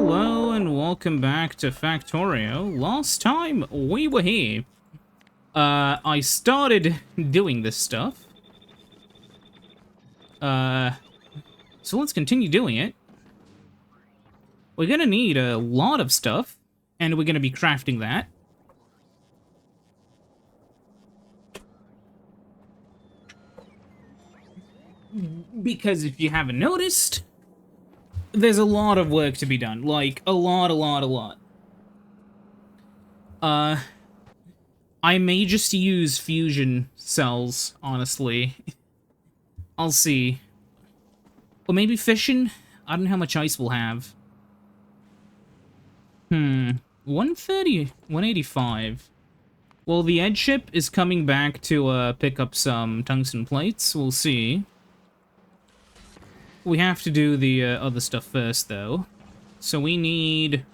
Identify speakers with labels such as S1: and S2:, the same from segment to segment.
S1: Hello and welcome back to Factorio. Last time we were here, I started doing this stuff. So let's continue doing it. We're gonna need a lot of stuff, and we're gonna be crafting that. Because if you haven't noticed, there's a lot of work to be done. Like, a lot. I may just use fusion cells, honestly. I'll see. Or maybe fission? I don't know how much ice we'll have. 130, 185. Well, the Edge ship is coming back to pick up some tungsten plates. We'll see. We have to do the other stuff first, though. So we need...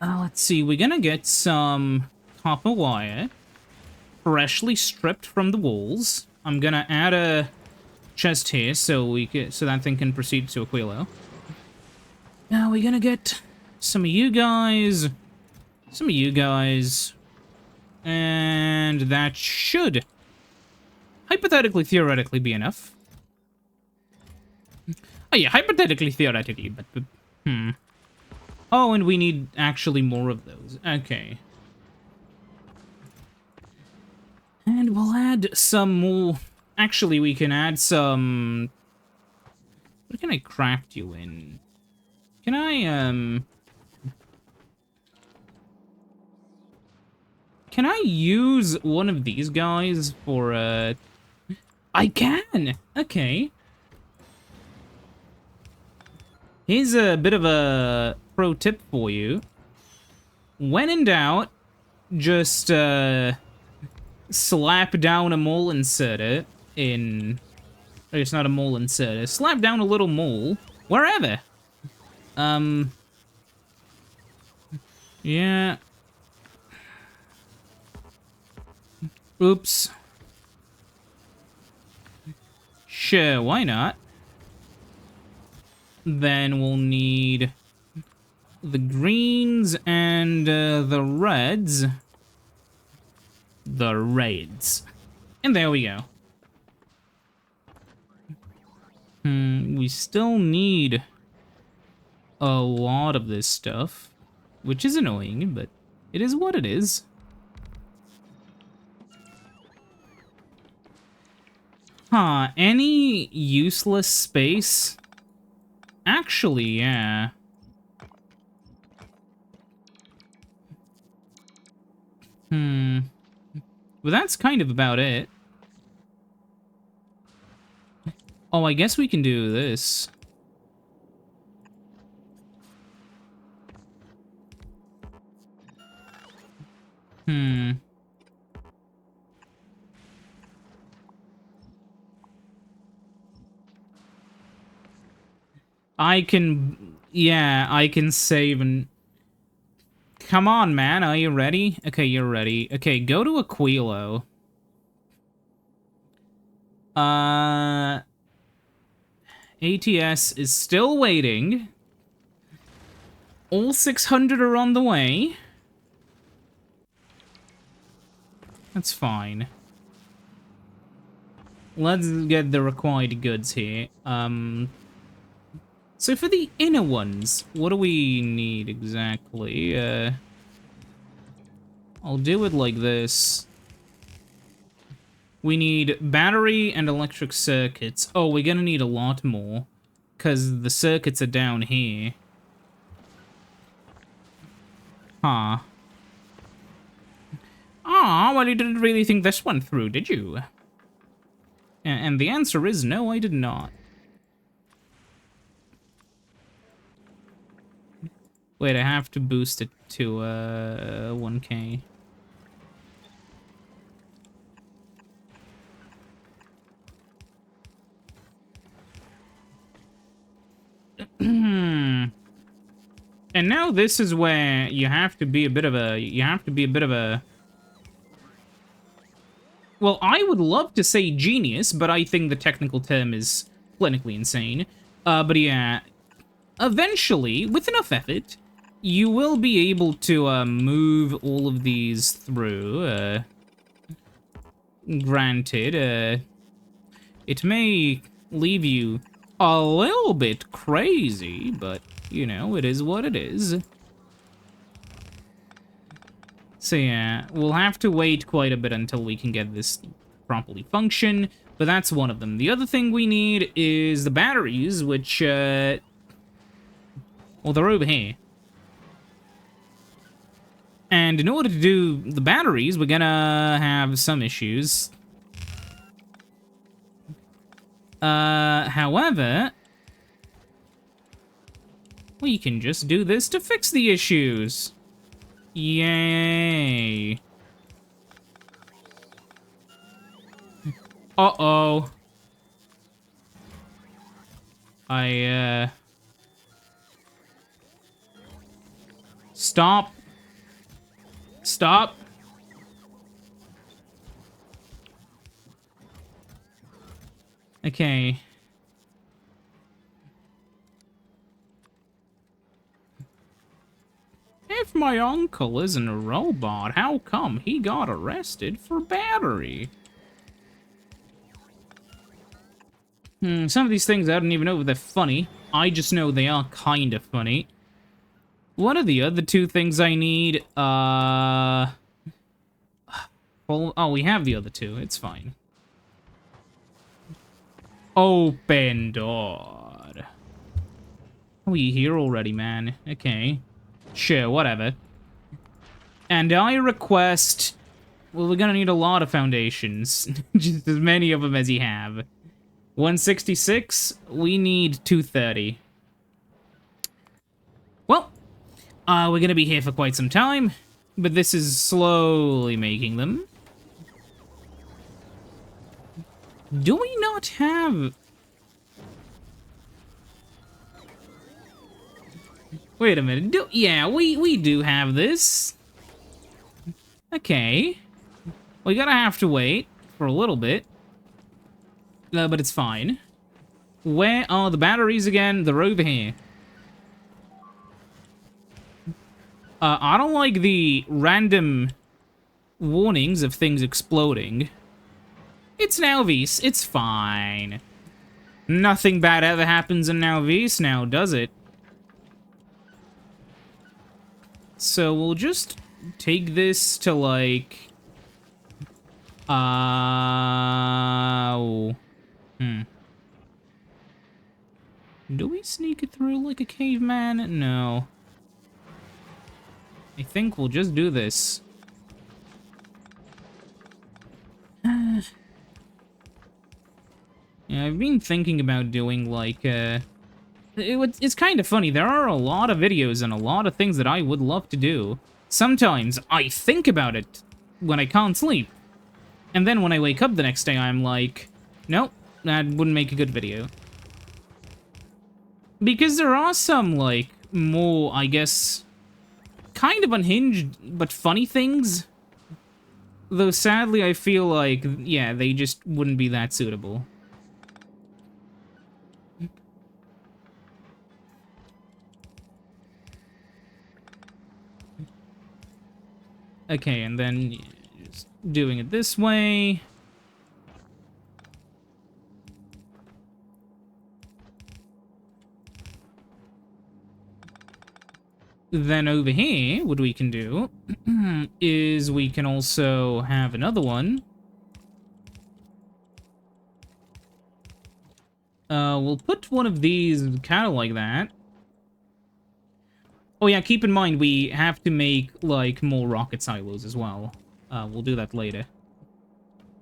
S1: let's see, we're gonna get some copper wire, freshly stripped from the walls. I'm gonna add a chest here so that thing can proceed to Aquilo. Now we're gonna get some of you guys, and that should hypothetically, theoretically be enough. Oh yeah, hypothetically, theoretically, but Oh, and we need actually more of those. Okay. And we'll add some more... Actually, we can add some... What can I craft you in? Can I use one of these guys for, I can! Okay. Here's a bit of a pro tip for you. When in doubt, just slap down a mole inserter in... It's not a mole inserter. Slap down a little mole wherever. Yeah. Oops. Sure, why not? Then we'll need the greens and the reds. The reds. And there we go. We still need a lot of this stuff, which is annoying, but it is what it is. Huh, any useless space? Actually, yeah. Well, that's kind of about it. Oh, I guess we can do this. I can save and... Come on, man, are you ready? Okay, you're ready. Okay, go to Aquilo. ATS is still waiting. All 600 are on the way. That's fine. Let's get the required goods here. So for the inner ones, what do we need exactly? I'll do it like this. We need battery and electric circuits. Oh, we're gonna need a lot more, because the circuits are down here. Huh. Ah, well, you didn't really think this one through, did you? And the answer is no, I did not. Wait, I have to boost it to 1K. And now this is where you have to be a bit of a... Well, I would love to say genius, but I think the technical term is clinically insane. But yeah, eventually, with enough effort, you will be able to move all of these through. Granted, it may leave you a little bit crazy, but, you know, it is what it is. So yeah, we'll have to wait quite a bit until we can get this properly function, but that's one of them. The other thing we need is the batteries, which, well, they're over here. And in order to do the batteries, we're gonna have some issues. However, we can just do this to fix the issues. Yay. Uh-oh. Stop. Stop. Okay. If my uncle isn't a robot, how come he got arrested for battery? Some of these things I don't even know if they're funny. I just know they are kind of funny. What are the other two things I need? Well, oh, we have the other two. It's fine. Open door. Oh, you here already, man. Okay. Sure, whatever. And I request... Well, we're gonna need a lot of foundations. Just as many of them as you have. 166, we need 230. Well, we're gonna be here for quite some time, but this is slowly making them. Do we not have... Wait a minute, yeah, we do have this. Okay. We're gonna have to wait for a little bit. But it's fine. Where are the batteries again? They're over here. I don't like the random warnings of things exploding. It's Nauvis. It's fine. Nothing bad ever happens in Nauvis now, does it? So we'll just take this to, like... Do we sneak it through like a caveman? No. I think we'll just do this. Yeah, I've been thinking about doing, like, it's kind of funny. There are a lot of videos and a lot of things that I would love to do. Sometimes I think about it when I can't sleep. And then when I wake up the next day, I'm like, nope, that wouldn't make a good video. Because there are some, like, more, I guess, kind of unhinged but funny things. Though sadly, I feel like, yeah, they just wouldn't be that suitable. Okay, and then just doing it this way. Then over here, what we can do is we can also have another one. We'll put one of these kind of like that. Oh yeah, keep in mind we have to make, like, more rocket silos as well. We'll do that later.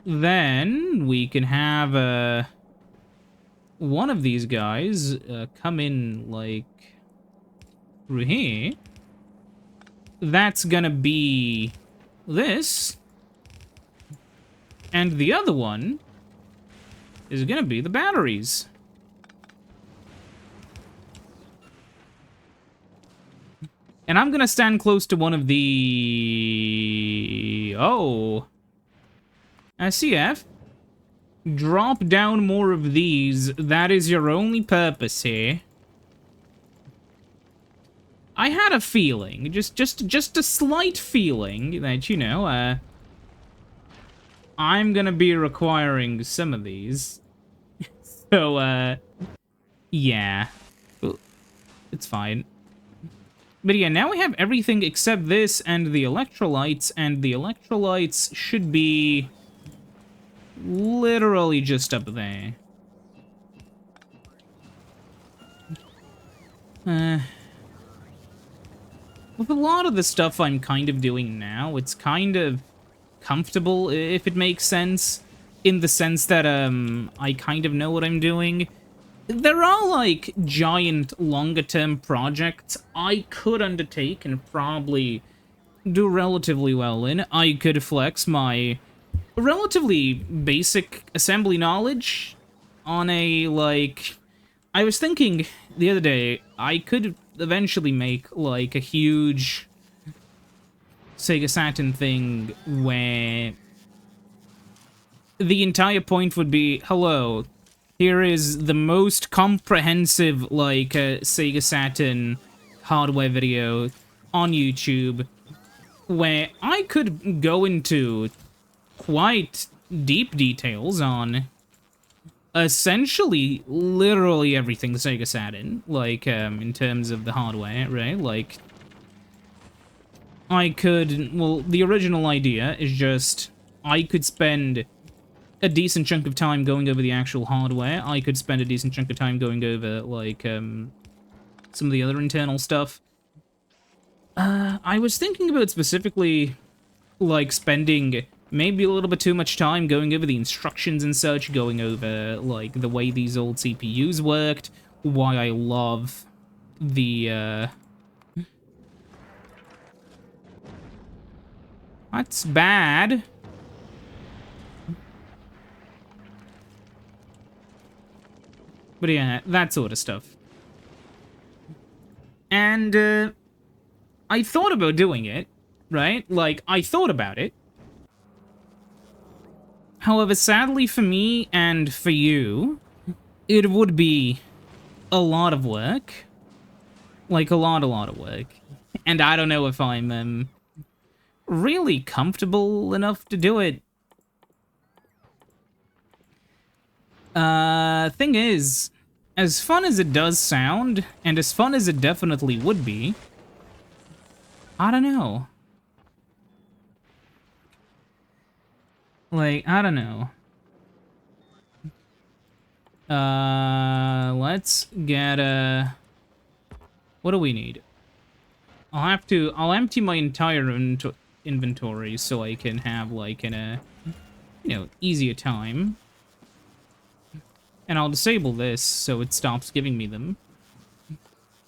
S1: Then we can have one of these guys come in, like, through here. That's gonna be this. And the other one is gonna be the batteries. And I'm gonna stand close to one of the... Oh. SCF. Drop down more of these. That is your only purpose here. I had a feeling, just a slight feeling that, you know, I'm gonna be requiring some of these. So, yeah. It's fine. But yeah, now we have everything except this and the electrolytes should be literally just up there. With a lot of the stuff I'm kind of doing now, it's kind of comfortable, if it makes sense. In the sense that, I kind of know what I'm doing. There are, like, giant, longer-term projects I could undertake and probably do relatively well in. I could flex my relatively basic assembly knowledge on a, like... I was thinking the other day, I could eventually make, like, a huge Sega Saturn thing where the entire point would be, hello, here is the most comprehensive, like, Sega Saturn hardware video on YouTube, where I could go into quite deep details on essentially literally everything Sega Saturn, like, in terms of the hardware, right? Like, I could, well, the original idea is just, I could spend a decent chunk of time going over the actual hardware. I could spend a decent chunk of time going over, like, some of the other internal stuff. I was thinking about specifically, like, spending maybe a little bit too much time going over the instructions and such, going over, like, the way these old CPUs worked, why I love the, That's bad. But yeah, that sort of stuff. And, I thought about doing it, right? Like, I thought about it. However, sadly for me and for you, it would be a lot of work. Like, a lot of work. And I don't know if I'm, really comfortable enough to do it. Thing is, as fun as it does sound, and as fun as it definitely would be, I don't know. Like, I don't know. Let's get a... What do we need? I'll empty my entire inventory so I can have, like, easier time. And I'll disable this so it stops giving me them.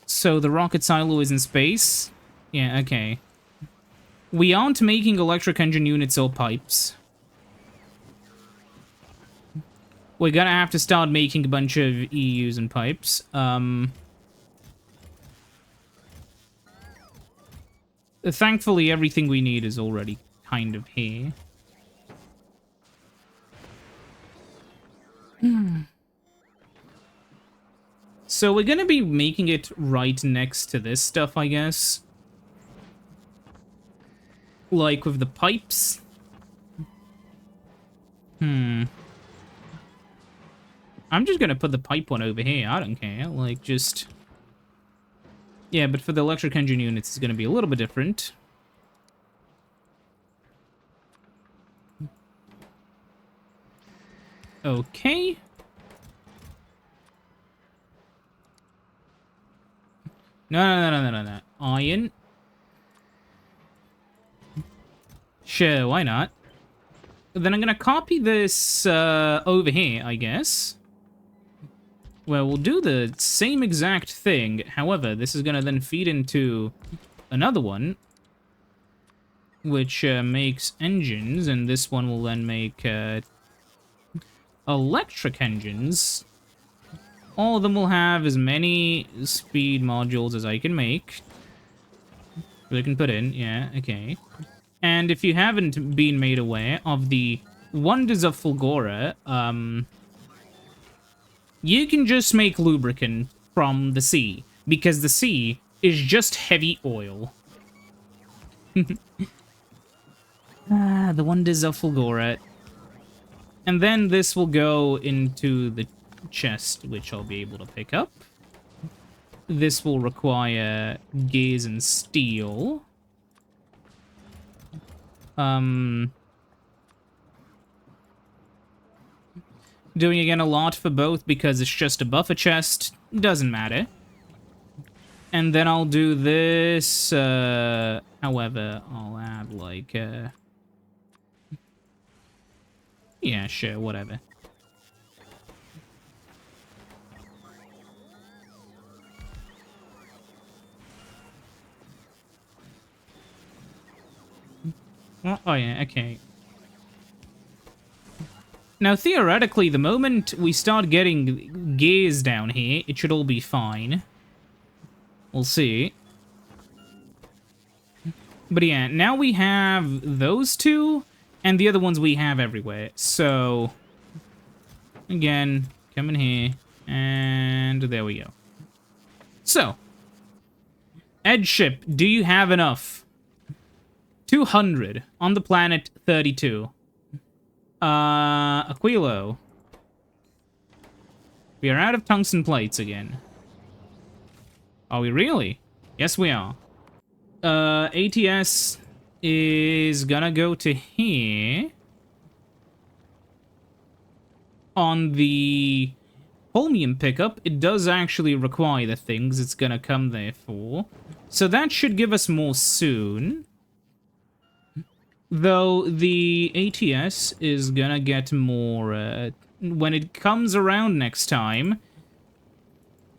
S1: So the rocket silo is in space? Yeah, okay. We aren't making electric engine units or pipes. We're gonna have to start making a bunch of EUs and pipes. Thankfully, everything we need is already kind of here. So we're gonna be making it right next to this stuff, I guess. Like with the pipes. I'm just gonna put the pipe one over here, I don't care, like, just... Yeah, but for the electric engine units, it's gonna be a little bit different. Okay. No. Iron. Sure, why not? Then I'm gonna copy this, over here, I guess. Well, we'll do the same exact thing. However, this is gonna then feed into another one, which makes engines, and this one will then make electric engines. All of them will have as many speed modules as I can make. I can put in, yeah, okay. And if you haven't been made aware of the wonders of Fulgora, you can just make lubricant from the sea, because the sea is just heavy oil. The wonders of Fulgora. And then this will go into the chest, which I'll be able to pick up. This will require gears and steel. Doing again a lot for both because it's just a buffer chest. Doesn't matter. And then I'll do this, however, I'll add like, yeah, sure, whatever. Oh yeah, okay. Now, theoretically, the moment we start getting gears down here, it should all be fine. We'll see. But yeah, now we have those two, and the other ones we have everywhere. So, again, come in here, and there we go. So, Edge ship, do you have enough? 200 on the planet 32. Aquilo. We are out of tungsten plates again. Are we really? Yes, we are. ATS is gonna go to here. On the Holmium pickup, it does actually require the things it's gonna come there for. So that should give us more soon. Though the ATS is gonna get more when it comes around next time.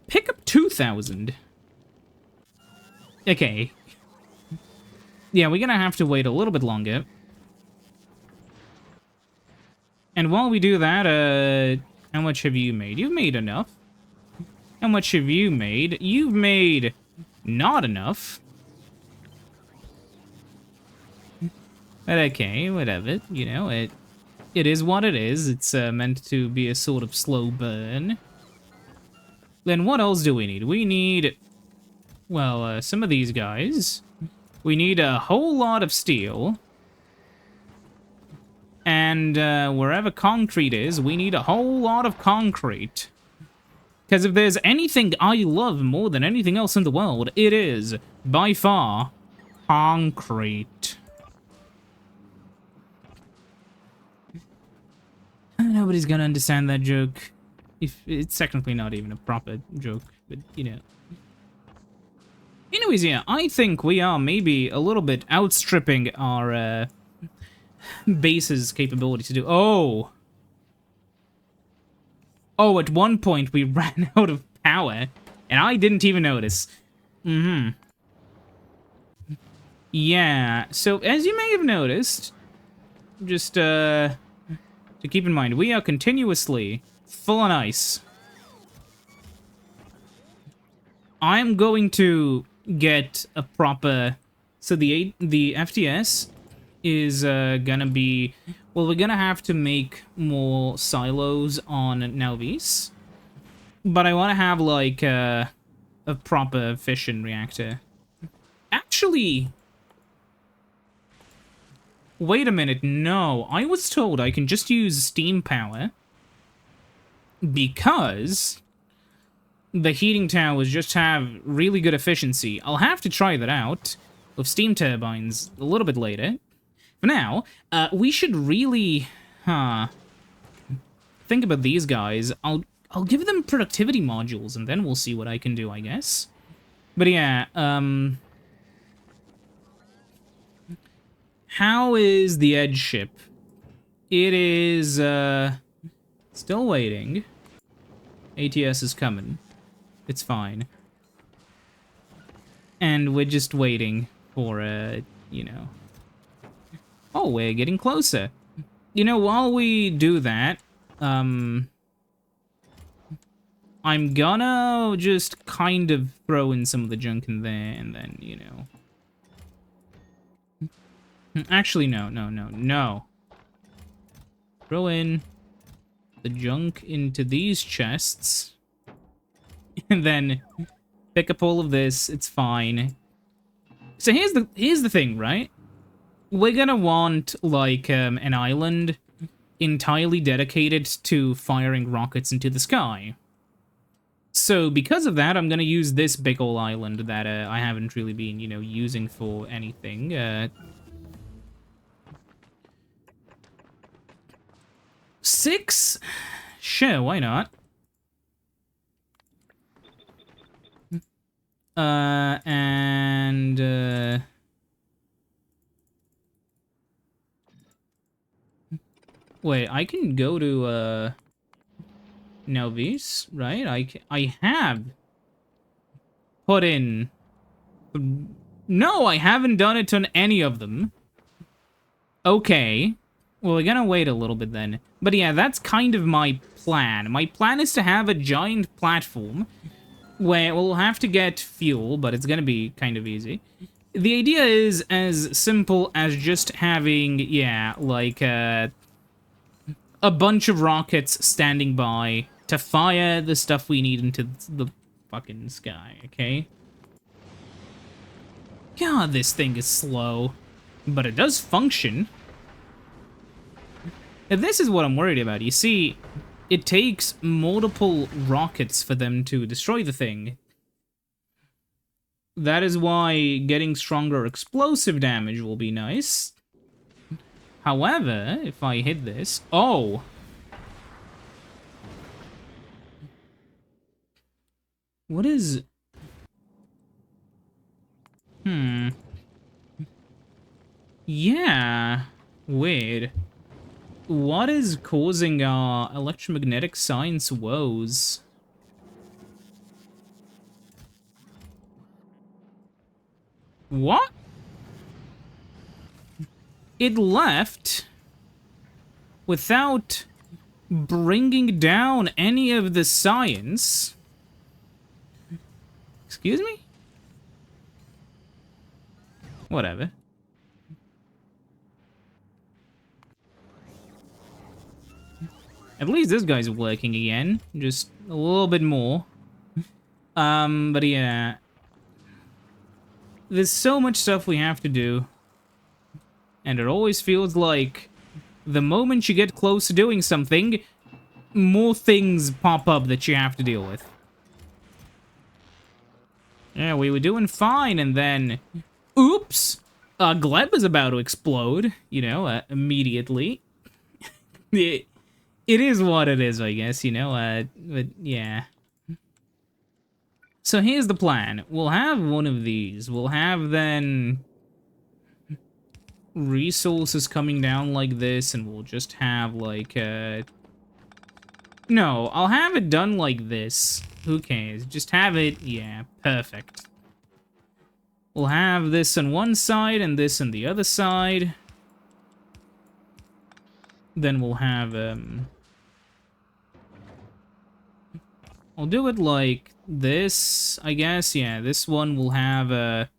S1: Pick up 2,000. Okay. Yeah, we're gonna have to wait a little bit longer. And while we do that, how much have you made? You've made enough. How much have you made? You've made not enough. But okay, whatever. You know, it is what it is. It's meant to be a sort of slow burn. Then what else do we need? We need, well, some of these guys. We need a whole lot of steel. And wherever concrete is, we need a whole lot of concrete. Because if there's anything I love more than anything else in the world, it is, by far, concrete. Nobody's gonna understand that joke. If it's technically not even a proper joke, but you know. Anyways, yeah, I think we are maybe a little bit outstripping our base's capability to do. Oh, at one point we ran out of power, and I didn't even notice. Yeah, so as you may have noticed, just to keep in mind, we are continuously full on ice. I'm going to get a proper... So the FTS is gonna be... Well, we're gonna have to make more silos on Nauvis. But I want to have, like, a proper fission reactor. Actually... Wait a minute, no. I was told I can just use steam power because the heating towers just have really good efficiency. I'll have to try that out with steam turbines a little bit later. For now, we should really, think about these guys. I'll give them productivity modules and then we'll see what I can do, I guess. But yeah, how is the Edge ship? It is, still waiting. ATS is coming. It's fine. And we're just waiting for, you know... Oh, we're getting closer. You know, while we do that, I'm gonna just kind of throw in some of the junk in there and then, you know... Actually, no. Throw in the junk into these chests. And then Pick up all of this. It's fine. So here's the thing, right? We're gonna want, like, an island entirely dedicated to firing rockets into the sky. So because of that, I'm gonna use this big ol' island that I haven't really been, you know, using for anything. 6? Sure, why not? Wait, I can go to, Novice, right? I have put in... No, I haven't done it on any of them. Okay. Well, we're gonna wait a little bit then. But yeah, that's kind of my plan. My plan is to have a giant platform where we'll have to get fuel, but it's gonna be kind of easy. The idea is as simple as just having, yeah, like, a bunch of rockets standing by to fire the stuff we need into the fucking sky, okay? God, this thing is slow, but it does function. And this is what I'm worried about. You see, it takes multiple rockets for them to destroy the thing. That is why getting stronger explosive damage will be nice. However, if I hit this... Oh! What is... Yeah. Weird. What is causing our electromagnetic science woes? What? It left without bringing down any of the science. Excuse me? Whatever. At least this guy's working again. Just a little bit more. But yeah. There's so much stuff we have to do. And it always feels like the moment you get close to doing something, more things pop up that you have to deal with. Yeah, we were doing fine, and then... Oops! Gleb is about to explode, you know, immediately. It is what it is, I guess, you know, but yeah. So here's the plan. We'll have one of these. We'll have, then... resources coming down like this, and we'll just have, like, No, I'll have it done like this. Who cares? Just have it... Yeah, perfect. We'll have this on one side and this on the other side. Then we'll have, I'll do it like this, I guess. Yeah, this one will have a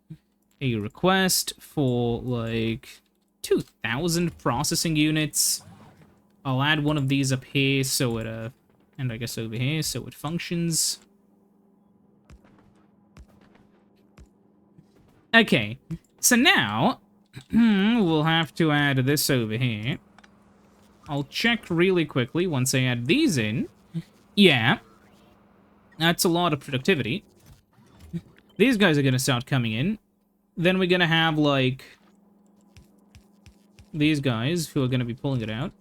S1: request for, like, 2,000 processing units. I'll add one of these up here so it, and I guess over here so it functions. Okay, so now we'll have to add this over here. I'll check really quickly once I add these in. Yeah, that's a lot of productivity. These guys are gonna start coming in. Then we're gonna have, like, these guys who are gonna be pulling it out.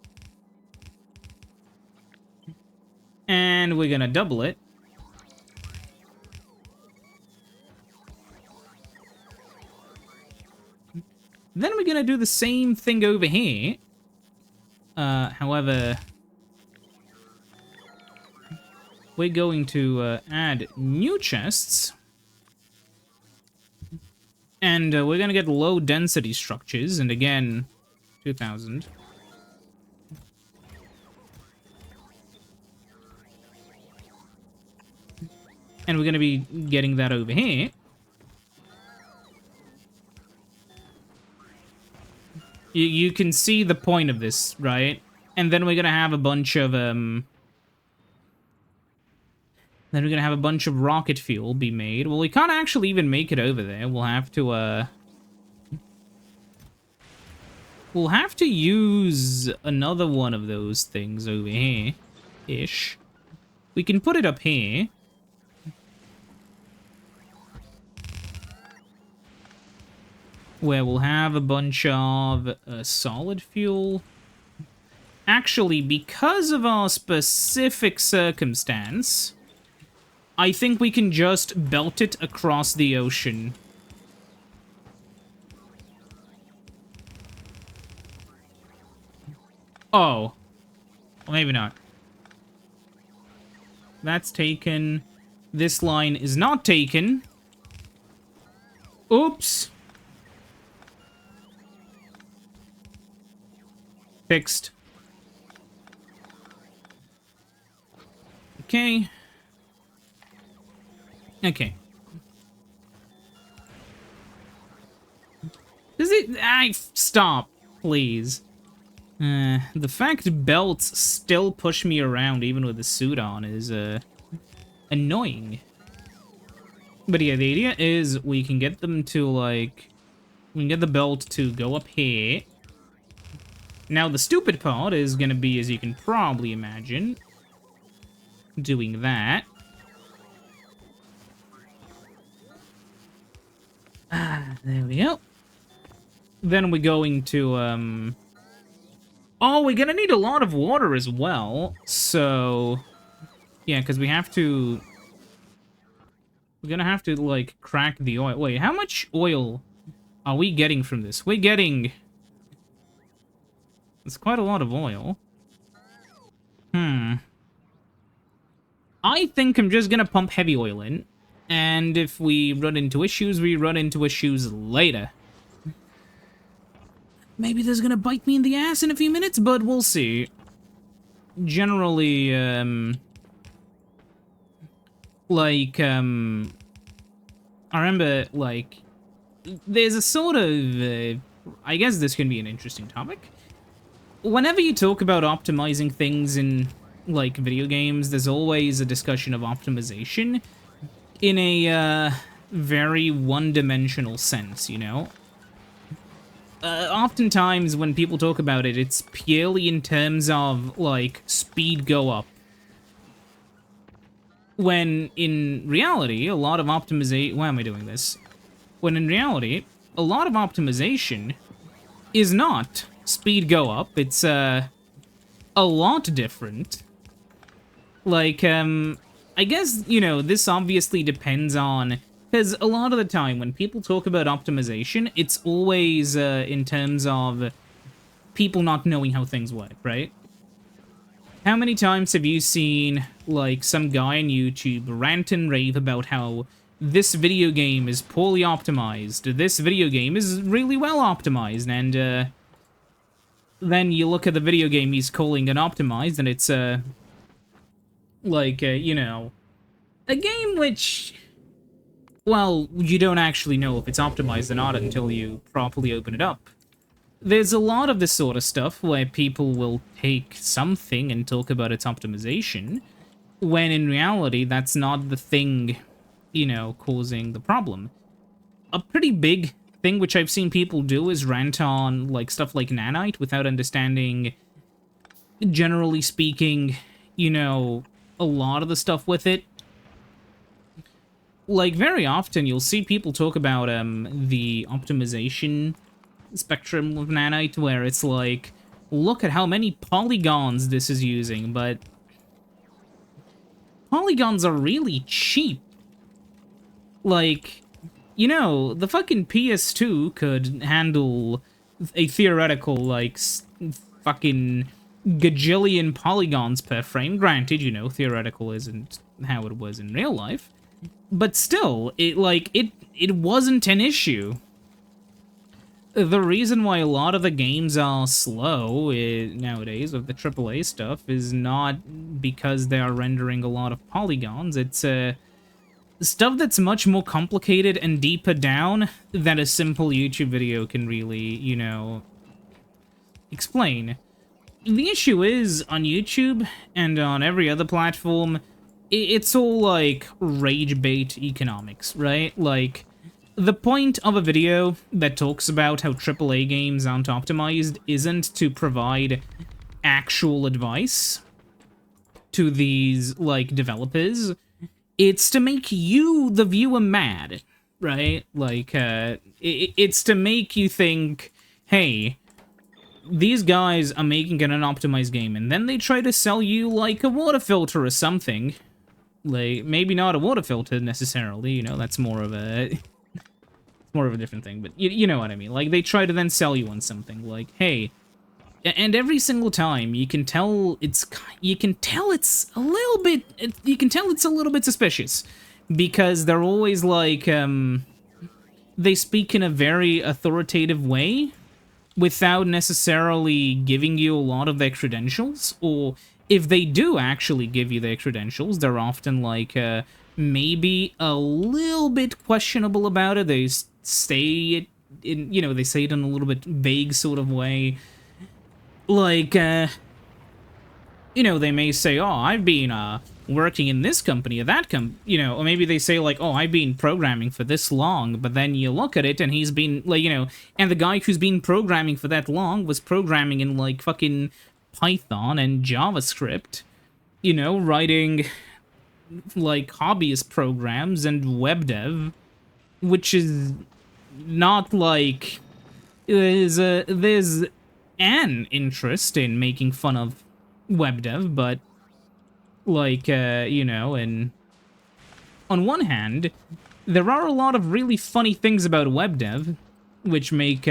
S1: And we're gonna double it. Then we're gonna do the same thing over here. However, we're going to add new chests. And we're gonna get low density structures, and again, 2,000. And we're gonna be getting that over here. You can see the point of this, right? And then we're gonna have a bunch of, Then we're gonna have a bunch of rocket fuel be made. Well, we can't actually even make it over there. We'll have to, we'll have to use another one of those things over here-ish. We can put it up here. Where we'll have a bunch of solid fuel. Actually, because of our specific circumstance, I think we can just belt it across the ocean. Oh. Well, maybe not. That's taken. This line is not taken. Oops. Fixed. Okay. Okay. Does it... stop, please. The fact belts still push me around even with the suit on is, annoying. But yeah, the idea is we can get them to, like... We can get the belt to go up here. Now, the stupid part is gonna be, as you can probably imagine, doing that. There we go. Then we're going to, oh, we're gonna need a lot of water as well. So, yeah, because we have to... We're gonna have to, like, crack the oil. Wait, how much oil are we getting from this? We're getting... It's quite a lot of oil. I think I'm just gonna pump heavy oil in. And if we run into issues, we run into issues later. Maybe there's gonna bite me in the ass in a few minutes, but we'll see. Generally, like, I remember, like, there's a sort of, I guess this can be an interesting topic. Whenever you talk about optimizing things in, like, video games, there's always a discussion of optimization in a, very one-dimensional sense, you know? Oftentimes, when people talk about it, it's purely in terms of, like, speed go up. When, in reality, a lot of optimization... Why am I doing this? When, in reality, a lot of optimization is not speed go up. It's, a lot different. Like, I guess, you know, this obviously depends on... Because a lot of the time, when people talk about optimization, it's always in terms of people not knowing how things work, right? How many times have you seen, like, some guy on YouTube rant and rave about how this video game is poorly optimized, this video game is really well optimized, and then you look at the video game he's calling unoptimized, and it's, like, you know, a game which... Well, you don't actually know if it's optimized or not until you properly open it up. There's a lot of this sort of stuff where people will take something and talk about its optimization, when in reality that's not the thing, you know, causing the problem. A pretty big thing which I've seen people do is rant on, like, stuff like nanite without understanding, generally speaking, you know, a lot of the stuff with it. Like, very often you'll see people talk about the optimization spectrum of nanite, where it's like, look at how many polygons this is using, but polygons are really cheap. Like, you know, the fucking PS2 could handle a theoretical, like, fucking gajillion polygons per frame. Granted, you know, theoretical isn't how it was in real life. But still, it wasn't an issue. The reason why a lot of the games are slow nowadays with the AAA stuff is not because they are rendering a lot of polygons. It's stuff that's much more complicated and deeper down than a simple YouTube video can really, you know, explain. The issue is, on YouTube and on every other platform, it's all, like, rage bait economics, right? Like, the point of a video that talks about how AAA games aren't optimized isn't to provide actual advice to these, like, developers. It's to make you, the viewer, mad, right? Like, it's to make you think, hey, these guys are making an unoptimized game, and then they try to sell you, like, a water filter or something. Like, maybe not a water filter, necessarily, you know, that's more of a... more of a different thing, but you know what I mean. Like, they try to then sell you on something, like, hey... And every single time, you can tell it's a little bit suspicious, because they're always like, they speak in a very authoritative way, without necessarily giving you a lot of their credentials, or if they do actually give you their credentials, they're often like, maybe a little bit questionable about it. They say it in, you know, they say it in a little bit vague sort of way. Like, you know, they may say, oh, I've been, working in this company or that you know, or maybe they say, like, oh, I've been programming for this long, but then you look at it and he's been, like, you know, and the guy who's been programming for that long was programming in, like, fucking Python and JavaScript, you know, writing, like, hobbyist programs and web dev, which is not, like, there's an interest in making fun of web dev, but, like, you know, and on one hand, there are a lot of really funny things about web dev, which make,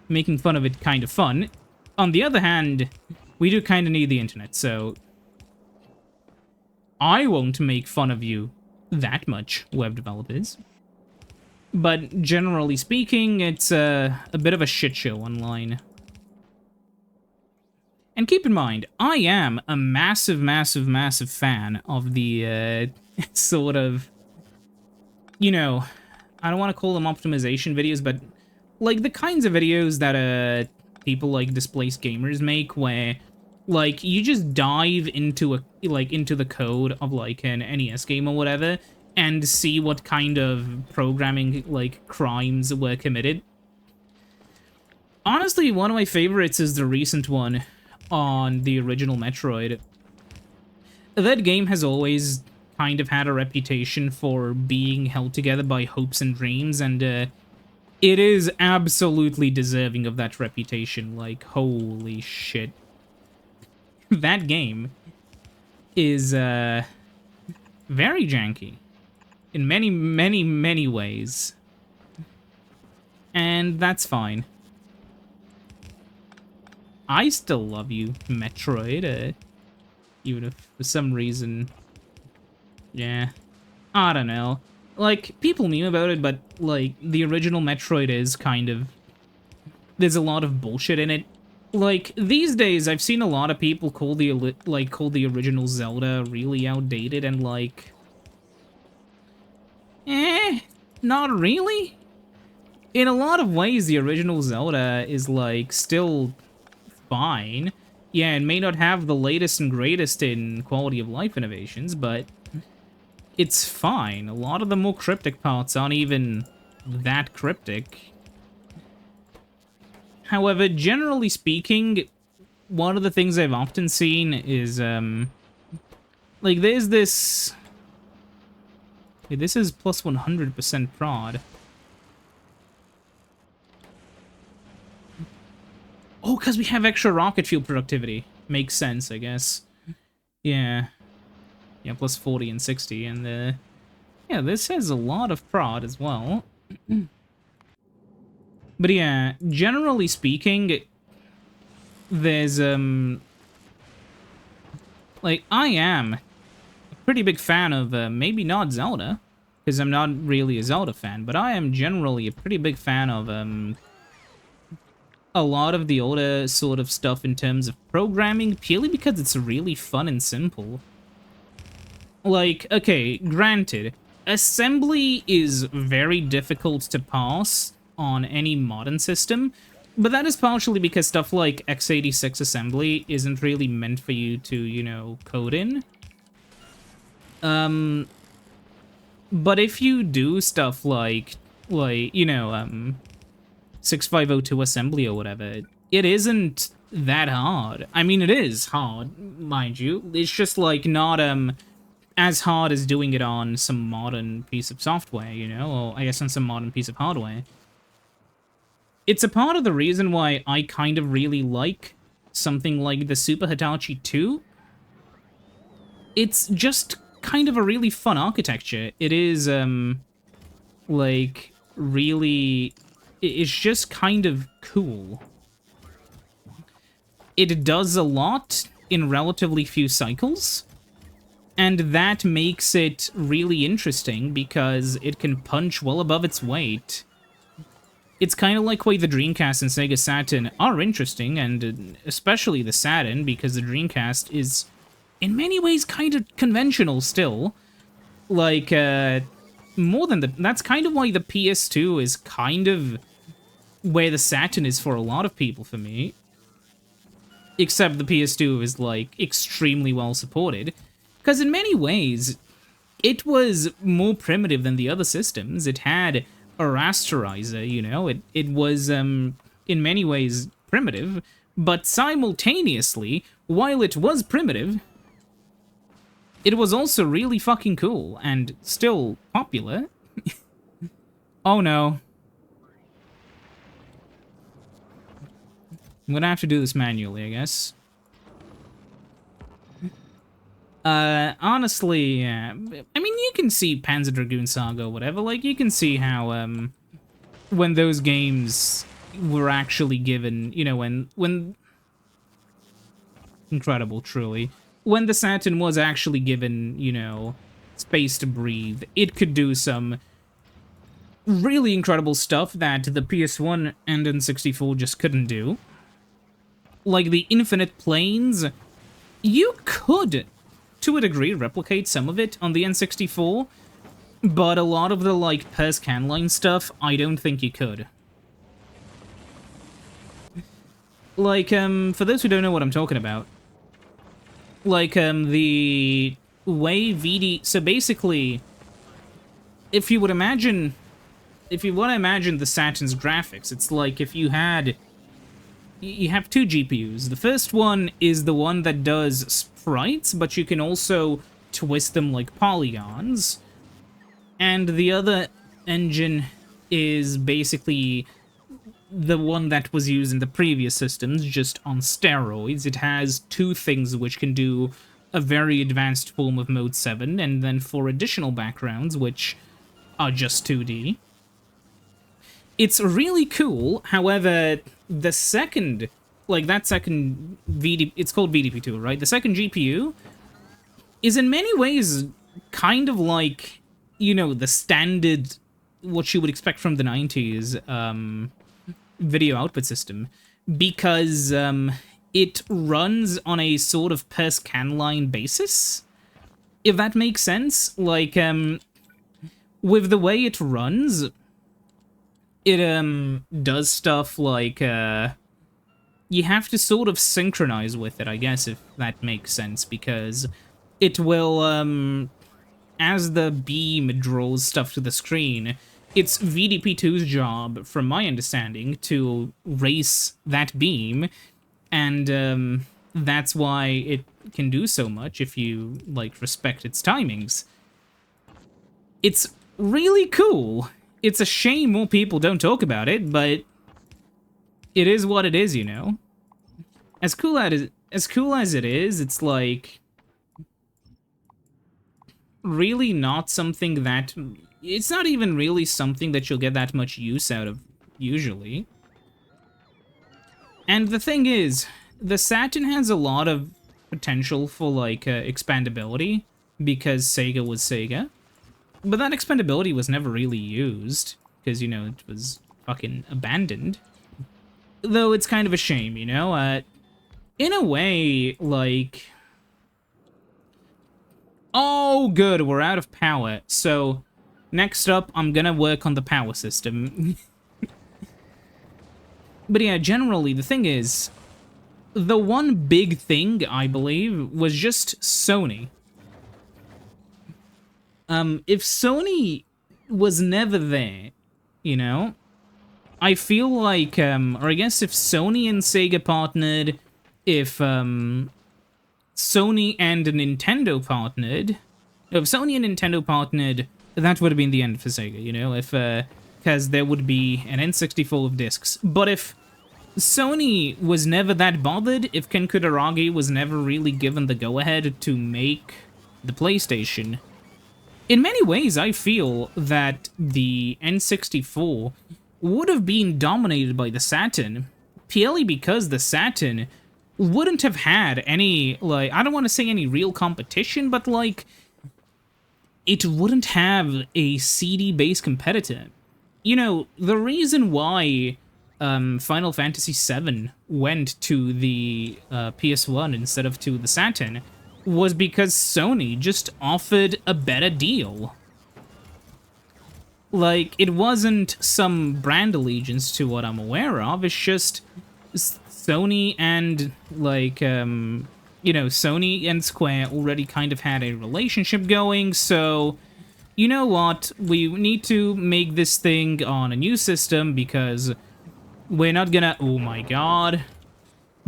S1: making fun of it kind of fun. On the other hand, we do kind of need the internet, so I won't make fun of you that much, web developers. But generally speaking, it's a bit of a shit show online. And keep in mind, I am a massive, massive, massive fan of the, sort of, you know, I don't want to call them optimization videos, but, like, the kinds of videos that, people like Displaced Gamers make, where, like, you just dive into into the code of, like, an NES game or whatever, and see what kind of programming, like, crimes were committed. Honestly, one of my favorites is the recent one on the original Metroid. That game has always kind of had a reputation for being held together by hopes and dreams, and it is absolutely deserving of that reputation. Like, holy shit. That game is very janky in many, many, many ways. And that's fine. I still love you, Metroid, even if for some reason, yeah, I don't know. Like, people meme about it, but, like, the original Metroid is kind of, there's a lot of bullshit in it. Like, these days, I've seen a lot of people call the original Zelda really outdated, and, like, not really. In a lot of ways, the original Zelda is, like, still fine. Yeah, it may not have the latest and greatest in quality of life innovations, but it's fine. A lot of the more cryptic parts aren't even that cryptic. However, generally speaking, one of the things I've often seen is, like, there's this... Okay, this is plus 100% prod. Oh, because we have extra rocket fuel productivity. Makes sense, I guess. Yeah. Yeah, plus 40 and 60, and, yeah, this has a lot of prod as well. But yeah, generally speaking, there's, like, I am a pretty big fan of, maybe not Zelda, because I'm not really a Zelda fan, but I am generally a pretty big fan of, a lot of the older sort of stuff in terms of programming, purely because it's really fun and simple. Like, okay, granted, assembly is very difficult to pass on any modern system, but that is partially because stuff like x86 assembly isn't really meant for you to, you know, code in. But if you do stuff like, you know, 6502 assembly or whatever, it isn't that hard. I mean, it is hard, mind you. It's just, like, not, as hard as doing it on some modern piece of software, you know? Or, I guess, on some modern piece of hardware. It's a part of the reason why I kind of really like something like the Super Hitachi 2. It's just kind of a really fun architecture. It is, like, really... It's just kind of cool. It does a lot in relatively few cycles, and that makes it really interesting because it can punch well above its weight. It's kind of like why the Dreamcast and Sega Saturn are interesting, and especially the Saturn, because the Dreamcast is, in many ways, kind of conventional still. Like, more than the... That's kind of why the PS2 is kind of where the Saturn is for a lot of people for me. Except the PS2 is, like, extremely well supported. Because in many ways, it was more primitive than the other systems. It had a rasterizer, you know? It was, in many ways, primitive. But simultaneously, while it was primitive, it was also really fucking cool and still popular. Oh no. I'm gonna have to do this manually, I guess. Honestly, yeah. I mean, you can see Panzer Dragoon Saga or whatever. Like, you can see how, when those games were actually given, you know, when... Incredible, truly. When the Saturn was actually given, you know, space to breathe, it could do some really incredible stuff that the PS1 and N64 just couldn't do. Like the infinite planes, you could, to a degree, replicate some of it on the N64, but a lot of the, like, per scanline stuff, I don't think you could. Like, for those who don't know what I'm talking about, like, the way VD... So basically, if you want to imagine the Saturn's graphics, it's like if you had... You have two GPUs. The first one is the one that does sprites, but you can also twist them like polygons. And the other engine is basically the one that was used in the previous systems, just on steroids. It has two things which can do a very advanced form of Mode 7, and then 4 additional backgrounds, which are just 2D. It's really cool, however, the second, like that second it's called VDP2, right? The second GPU is in many ways kind of like, you know, the standard, what you would expect from the 90s, video output system, because it runs on a sort of per scanline basis, if that makes sense. Like, with the way it runs, it does stuff like, you have to sort of synchronize with it, I guess, if that makes sense, because it will, as the beam draws stuff to the screen, it's VDP2's job, from my understanding, to race that beam, and that's why it can do so much if you, like, respect its timings. It's really cool. It's a shame more people don't talk about it, but it is what it is, you know? As cool as it is, it's like really not something that... It's not even really something that you'll get that much use out of, usually. And the thing is, the Saturn has a lot of potential for, like, expandability, because Sega was Sega. But that expandability was never really used, because, you know, it was fucking abandoned. Though it's kind of a shame, you know? In a way, like... Oh, good, we're out of power. So, next up, I'm gonna work on the power system. But yeah, generally, the thing is, the one big thing, I believe, was just Sony. If Sony was never there, you know, I feel like, or I guess if Sony and Sega partnered, if, Sony and Nintendo partnered, if Sony and Nintendo partnered, that would have been the end for Sega, you know, if, because there would be an N64 of discs. But if Sony was never that bothered, if Ken Kutaragi was never really given the go-ahead to make the PlayStation, in many ways I feel that the N64 would have been dominated by the Saturn, purely because the Saturn wouldn't have had any, like, I don't want to say any real competition, but, like, it wouldn't have a CD-based competitor. You know, the reason why Final Fantasy VII went to the PS1 instead of to the Saturn was because Sony just offered a better deal. Like, it wasn't some brand allegiance to what I'm aware of, it's just Sony and, like, you know, Sony and Square already kind of had a relationship going, so, you know what, we need to make this thing on a new system because we're not gonna, oh my god,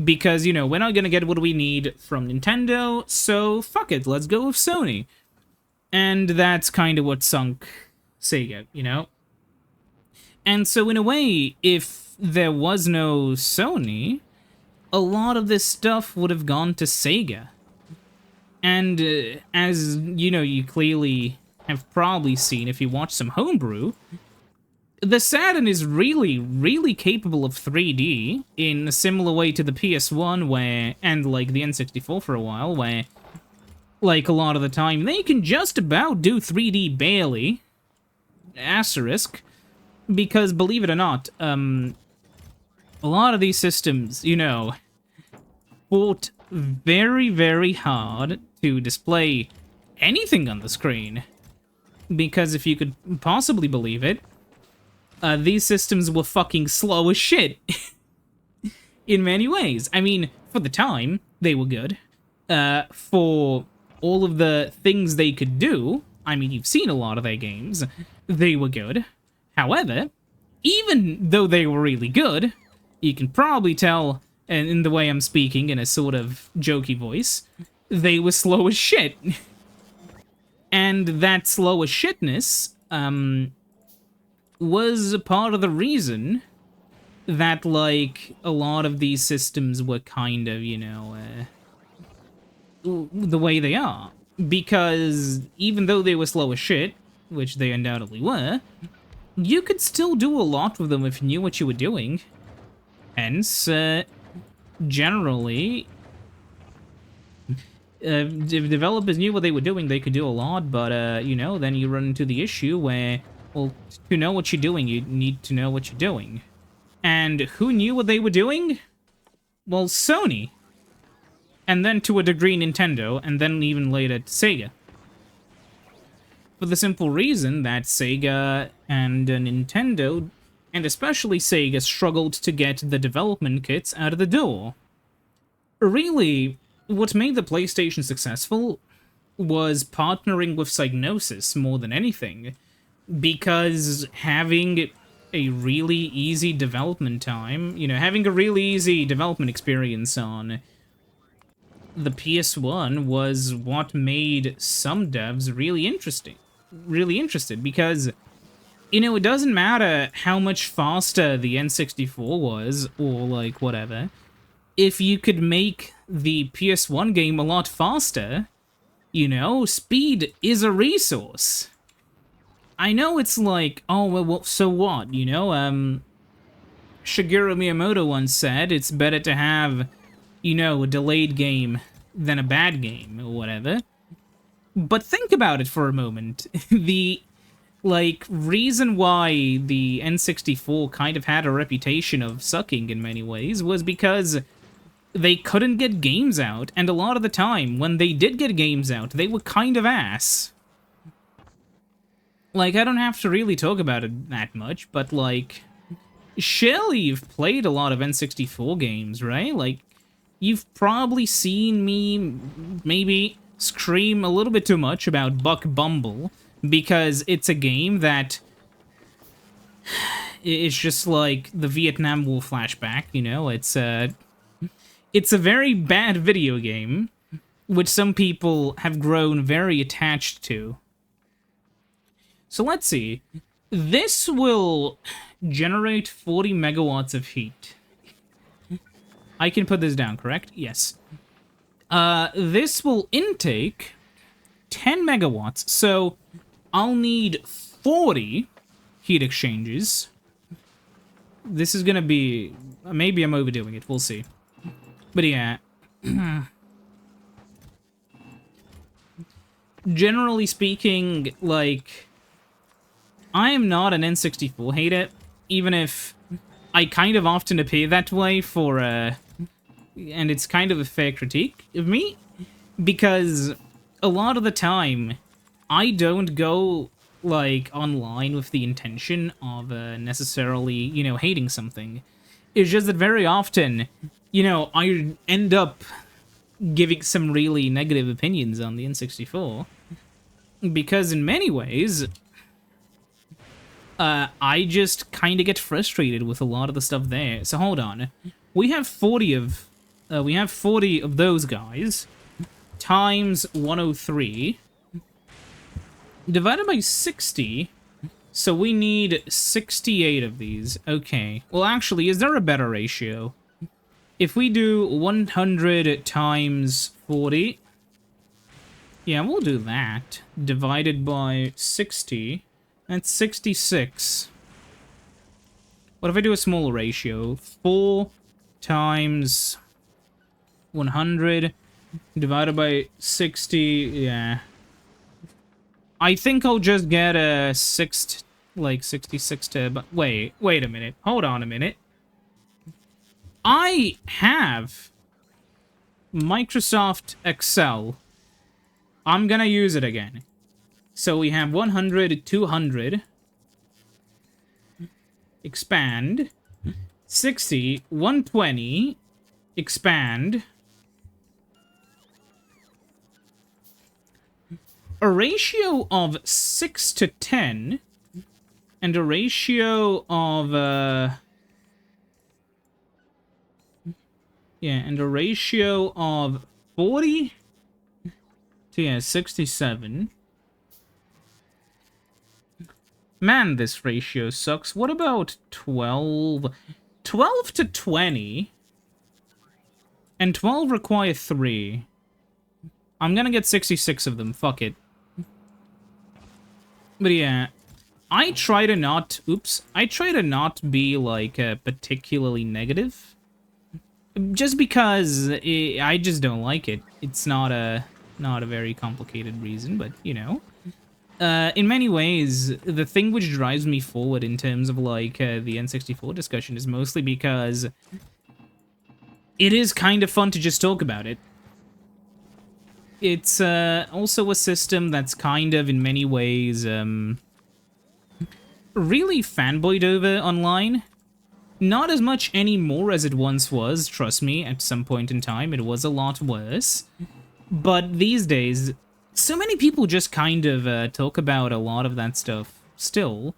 S1: because, you know, we're not gonna get what we need from Nintendo, so fuck it, let's go with Sony. And that's kind of what sunk Sega, you know? And so in a way, if there was no Sony, a lot of this stuff would have gone to Sega. And as, you know, you clearly have probably seen if you watch some homebrew, the Saturn is really, really capable of 3D in a similar way to the PS1 where, and like the N64 for a while, where, like a lot of the time, they can just about do 3D barely, asterisk, because believe it or not, a lot of these systems, you know, fought very, very hard to display anything on the screen, because if you could possibly believe it, these systems were fucking slow as shit. In many ways. I mean, for the time, they were good. For all of the things they could do, I mean, you've seen a lot of their games, they were good. However, even though they were really good, you can probably tell, in the way I'm speaking in a sort of jokey voice, they were slow as shit. And that slow as shitness, was a part of the reason that, like, a lot of these systems were kind of, you know, the way they are. Because even though they were slow as shit, which they undoubtedly were, you could still do a lot with them if you knew what you were doing. Hence, generally, if developers knew what they were doing, they could do a lot, but, you know, then you run into the issue where, well, to know what you're doing, you need to know what you're doing. And who knew what they were doing? Well, Sony. And then to a degree Nintendo, and then even later Sega. For the simple reason that Sega and Nintendo, and especially Sega, struggled to get the development kits out of the door. Really, what made the PlayStation successful was partnering with Psygnosis more than anything. Because having a really easy development time, you know, having a really easy development experience on the PS1 was what made some devs really interested, because, you know, it doesn't matter how much faster the N64 was, or, like, whatever, if you could make the PS1 game a lot faster, you know, speed is a resource. I know it's like, oh, well, so what, you know? Shigeru Miyamoto once said it's better to have, you know, a delayed game than a bad game, or whatever. But think about it for a moment. The, like, reason why the N64 kind of had a reputation of sucking in many ways was because they couldn't get games out, and a lot of the time, when they did get games out, they were kind of ass. Like, I don't have to really talk about it that much, but, like, surely you've played a lot of N64 games, right? Like, you've probably seen me maybe scream a little bit too much about Buck Bumble, because it's a game that it's just like the Vietnam War flashback, you know? It's a very bad video game, which some people have grown very attached to. So let's see. This will generate 40 megawatts of heat. I can put this down, correct? Yes. This will intake 10 megawatts, so I'll need 40 heat exchanges. This is gonna be... maybe I'm overdoing it, we'll see. But yeah. Generally speaking, like... I am not an N64 hater, even if I kind of often appear that way for, and it's kind of a fair critique of me, because a lot of the time, I don't go, like, online with the intention of necessarily, you know, hating something. It's just that very often, you know, I end up giving some really negative opinions on the N64, because in many ways... I just kind of get frustrated with a lot of the stuff there. So hold on. We have 40 of those guys times 103 divided by 60. So we need 68 of these. Okay. Well, actually, is there a better ratio? If we do 100 times 40, yeah, we'll do that. Divided by 60. That's 66. What if I do a smaller ratio? 4 times 100 divided by 60, yeah. I think I'll just get a 66 to... but wait a minute. Hold on a minute. I have Microsoft Excel. I'm gonna use it again. So we have 100, 200, expand, 60, 120, expand, a ratio of 6 to 10, and a ratio of, yeah, and a ratio of 40 to, yeah, 67. Man, this ratio sucks. What about 12? 12 to 20. And 12 require 3. I'm gonna get 66 of them. Fuck it. But yeah. I try to not... oops. I try to not be, like, particularly negative. Just because I just don't like it. It's not a very complicated reason, but, you know... in many ways, the thing which drives me forward in terms of, like, the N64 discussion is mostly because it is kind of fun to just talk about it. It's, also a system that's kind of, in many ways, really fanboyed over online. Not as much anymore as it once was, trust me, at some point in time, it was a lot worse. But these days... so many people just kind of talk about a lot of that stuff still,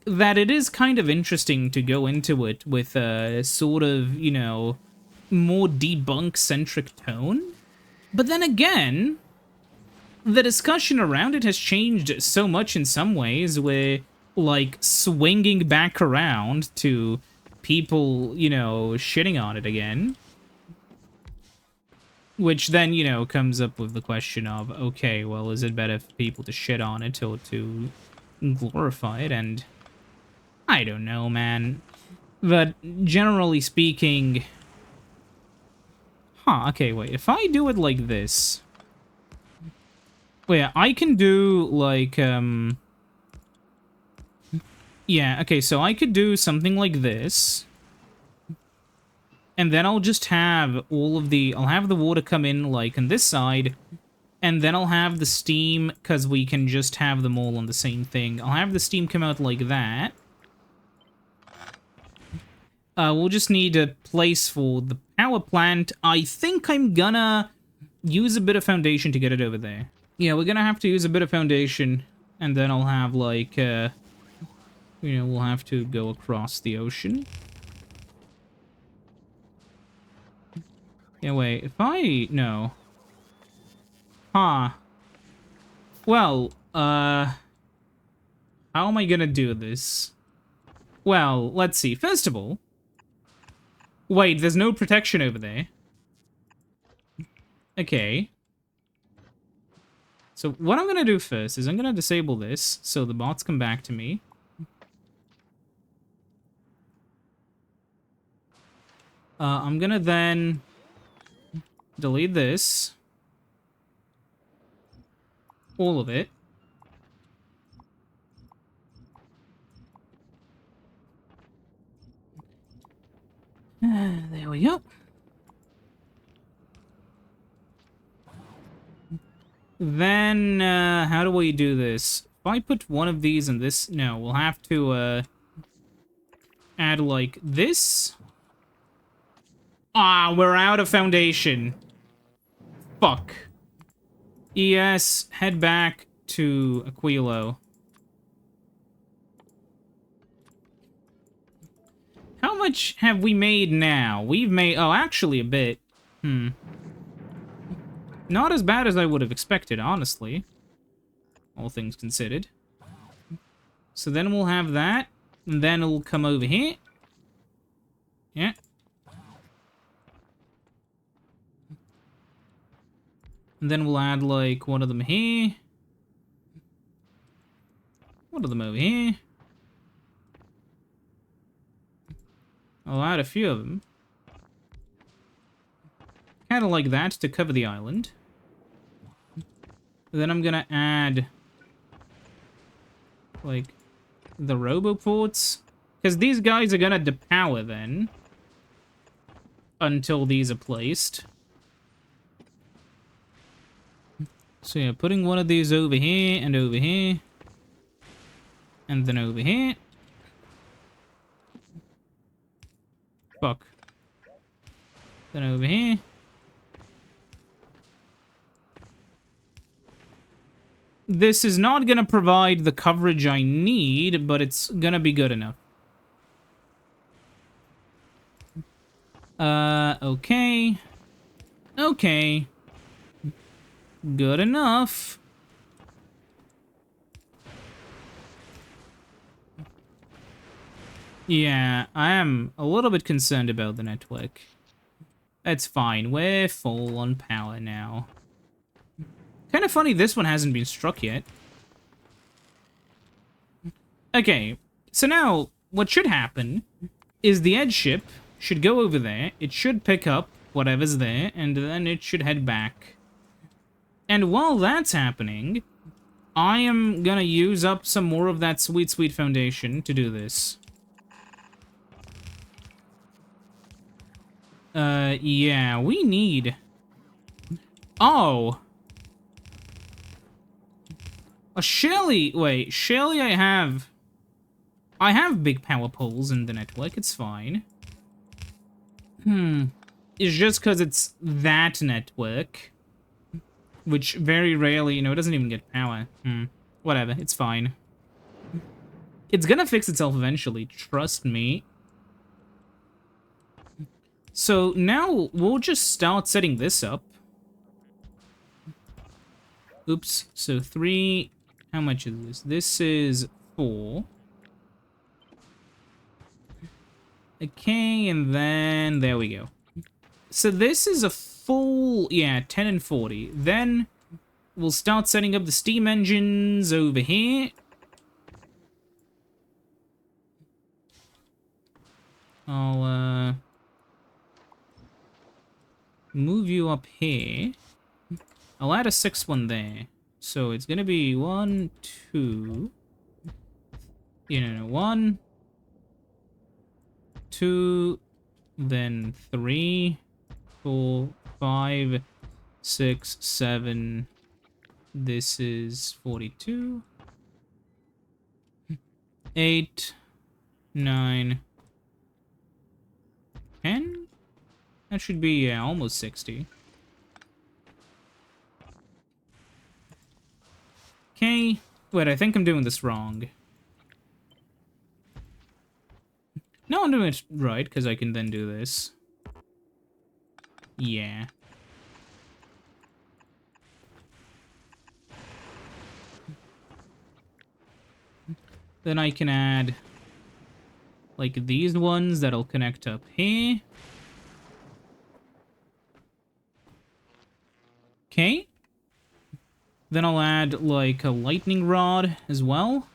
S1: that it is kind of interesting to go into it with a sort of, you know, more debunk-centric tone. But then again, the discussion around it has changed so much in some ways, where, like, swinging back around to people, you know, shitting on it again. Which then, you know, comes up with the question of, okay, well, is it better for people to shit on it or to glorify it? And I don't know, man. But generally speaking... huh, okay, wait. If I do it like this... wait, I can do, like, yeah, okay, so I could do something like this... and then I'll just have all of the... I'll have the water come in, like, on this side. And then I'll have the steam, because we can just have them all on the same thing. I'll have the steam come out like that. We'll just need a place for the power plant. I think I'm gonna use a bit of foundation to get it over there. Yeah, we're gonna have to use a bit of foundation. And then I'll have, like, you know, we'll have to go across the ocean. Yeah, wait, if I... No. Huh. Well, how am I gonna do this? Well, let's see. First of all... Wait, there's no protection over there. Okay. So what I'm gonna do first is I'm gonna disable this so the bots come back to me. I'm gonna then delete this. All of it. There we go. Then, how do we do this? If I put one of these in this... No, we'll have to, add, like, this. Ah, we're out of foundation. Fuck. ES, head back to Aquilo. How much have we made now? We've made... Oh, actually a bit. Not as bad as I would have expected, honestly. All things considered. So then we'll have that. And then it'll come over here. Yeah. And then we'll add, like, one of them here. One of them over here. I'll add a few of them. Kind of like that to cover the island. And then I'm gonna add, like, the roboports. Because these guys are gonna depower then. Until these are placed. So yeah, putting one of these over here and over here. And then over here. Fuck. Then over here. This is not gonna provide the coverage I need, but it's gonna be good enough. Okay. Okay. Good enough. Yeah, I am a little bit concerned about the network. That's fine, we're full on power now. Kind of funny this one hasn't been struck yet. Okay, so now what should happen is the edge ship should go over there, it should pick up whatever's there, and then it should head back. And while that's happening, I am gonna use up some more of that sweet, sweet foundation to do this. Yeah, we need... Oh! A Shelly... Wait, Shelly I have big power poles in the network, it's fine. It's just because it's that network. Which very rarely, you know, it doesn't even get power. Whatever, it's fine. It's gonna fix itself eventually, trust me. So now we'll just start setting this up. Oops, so 3... How much is this? This is 4. Okay, and then there we go. So this is a full, yeah, 10 and 40. Then we'll start setting up the steam engines over here. I'll, move you up here. I'll add a 6th one there. So it's gonna be 1, 2... No, 1, 2, then 3, 4, 5, 6, 7. This is 42. 8, 9, 10. That should be, yeah, almost 60. Okay, Wait, I think I'm doing this wrong. No, I'm doing it right, because I can then do this. Yeah. Then I can add, like, these ones that'll connect up here. Okay. Then I'll add, like, a lightning rod as well.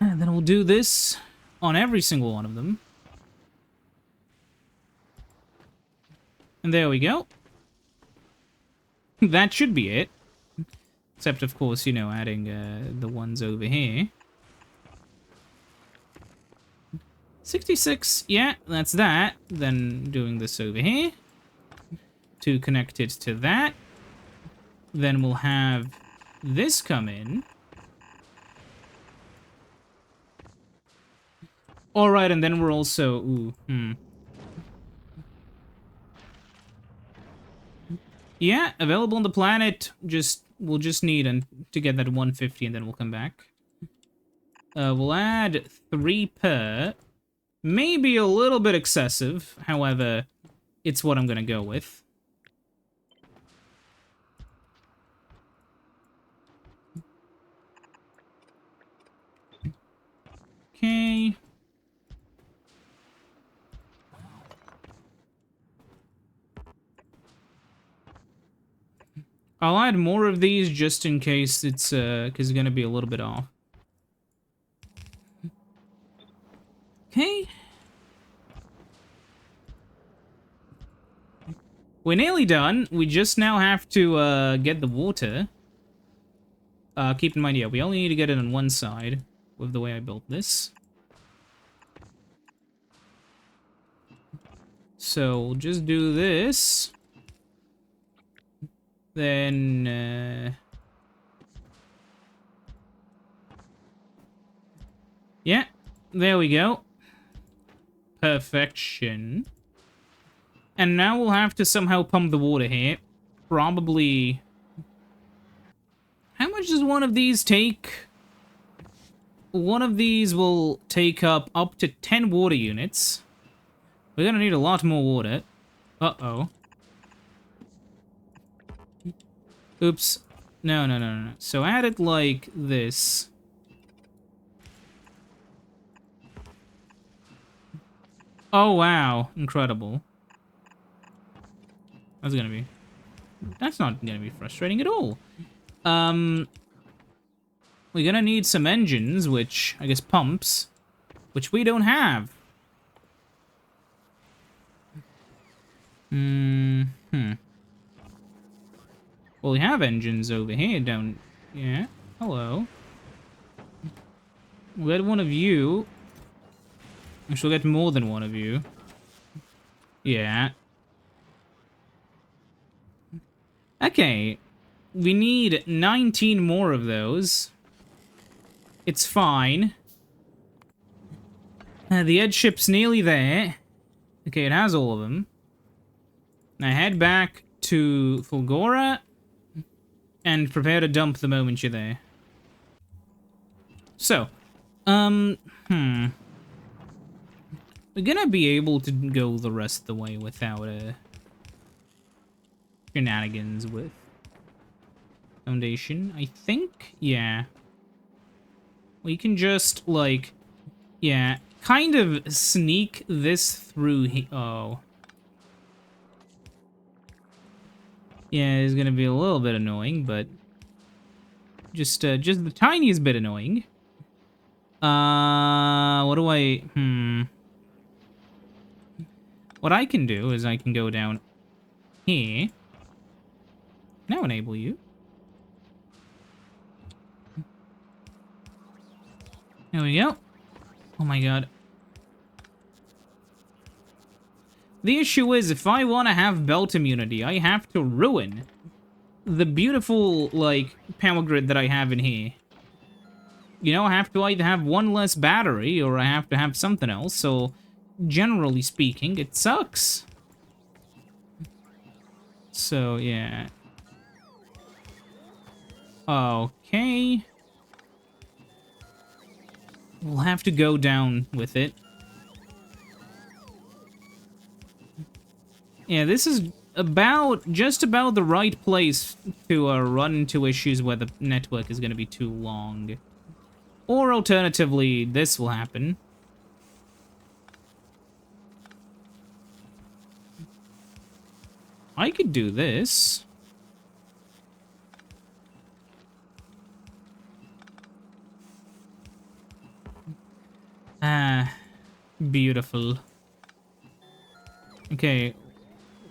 S1: And then we'll do this on every single one of them. And there we go. That should be it. Except, of course, you know, adding the ones over here. 66, yeah, that's that. Then doing this over here. To connect it to that. Then we'll have this come in. Alright, and then we're also... Ooh, Yeah, available on the planet. We'll just need to get that 150 and then we'll come back. We'll add 3 per. Maybe a little bit excessive. However, it's what I'm gonna go with. Okay. I'll add more of these just in case it's gonna be a little bit off. Okay. We're nearly done. We just now have to get the water. Keep in mind, yeah, we only need to get it on one side with the way I built this. So we'll just do this. Then, yeah, there we go. Perfection. And now we'll have to somehow pump the water here. Probably... How much does one of these take? One of these will take up to 10 water units. We're gonna need a lot more water. Uh-oh. Oops. No. So add it like this. Oh, wow. Incredible. That's not gonna be frustrating at all. We're gonna need some engines, which, I guess, pumps, which we don't have. Well, we have engines over here, don't... Yeah, hello. We'll get one of you. Actually, we'll get more than one of you. Yeah. Okay. We need 19 more of those. It's fine. The edge ship's nearly there. Okay, it has all of them. Now head back to Fulgora and prepare to dump the moment you're there. So, we're gonna be able to go the rest of the way without shenanigans with Foundation, I think? Yeah. We can just, like, yeah, kind of sneak this through here. Oh. Yeah, it's gonna be a little bit annoying, but just the tiniest bit annoying. What do I... What I can do is I can go down here. Now enable you. There we go. Oh my god. The issue is, if I want to have belt immunity, I have to ruin the beautiful, like, power grid that I have in here. you know, I have to either have one less battery or I have to have something else. So, generally speaking, it sucks. So, yeah. Okay. We'll have to go down with it. Yeah, this is just about the right place to run into issues where the network is going to be too long. Or alternatively, this will happen. I could do this. Ah, beautiful. Okay,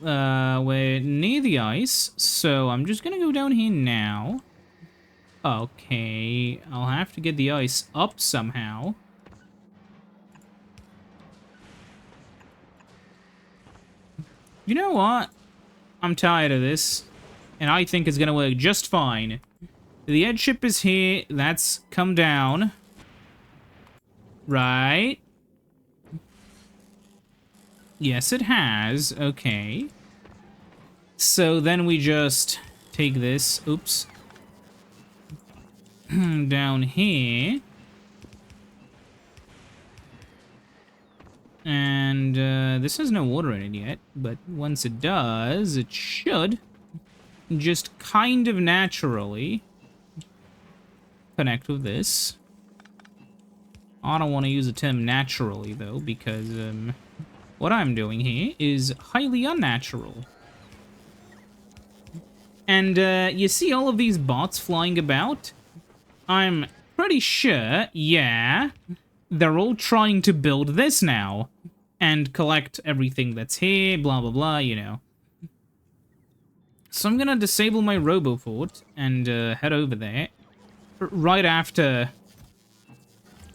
S1: we're near the ice, so I'm just gonna go down here now. Okay, I'll have to get the ice up somehow. You know what? I'm tired of this, and I think it's gonna work just fine. The edge ship is here, that's come down. Right? Yes, it has. Okay. So then we just take this. Oops. Down here. And this has no water in it yet. But once it does, it should just kind of naturally connect with this. I don't want to use the term naturally, though, because what I'm doing here is highly unnatural. And you see all of these bots flying about? I'm pretty sure, yeah, they're all trying to build this now. And collect everything that's here, blah, blah, blah, you know. So I'm gonna disable my RoboFort and head over there. Right after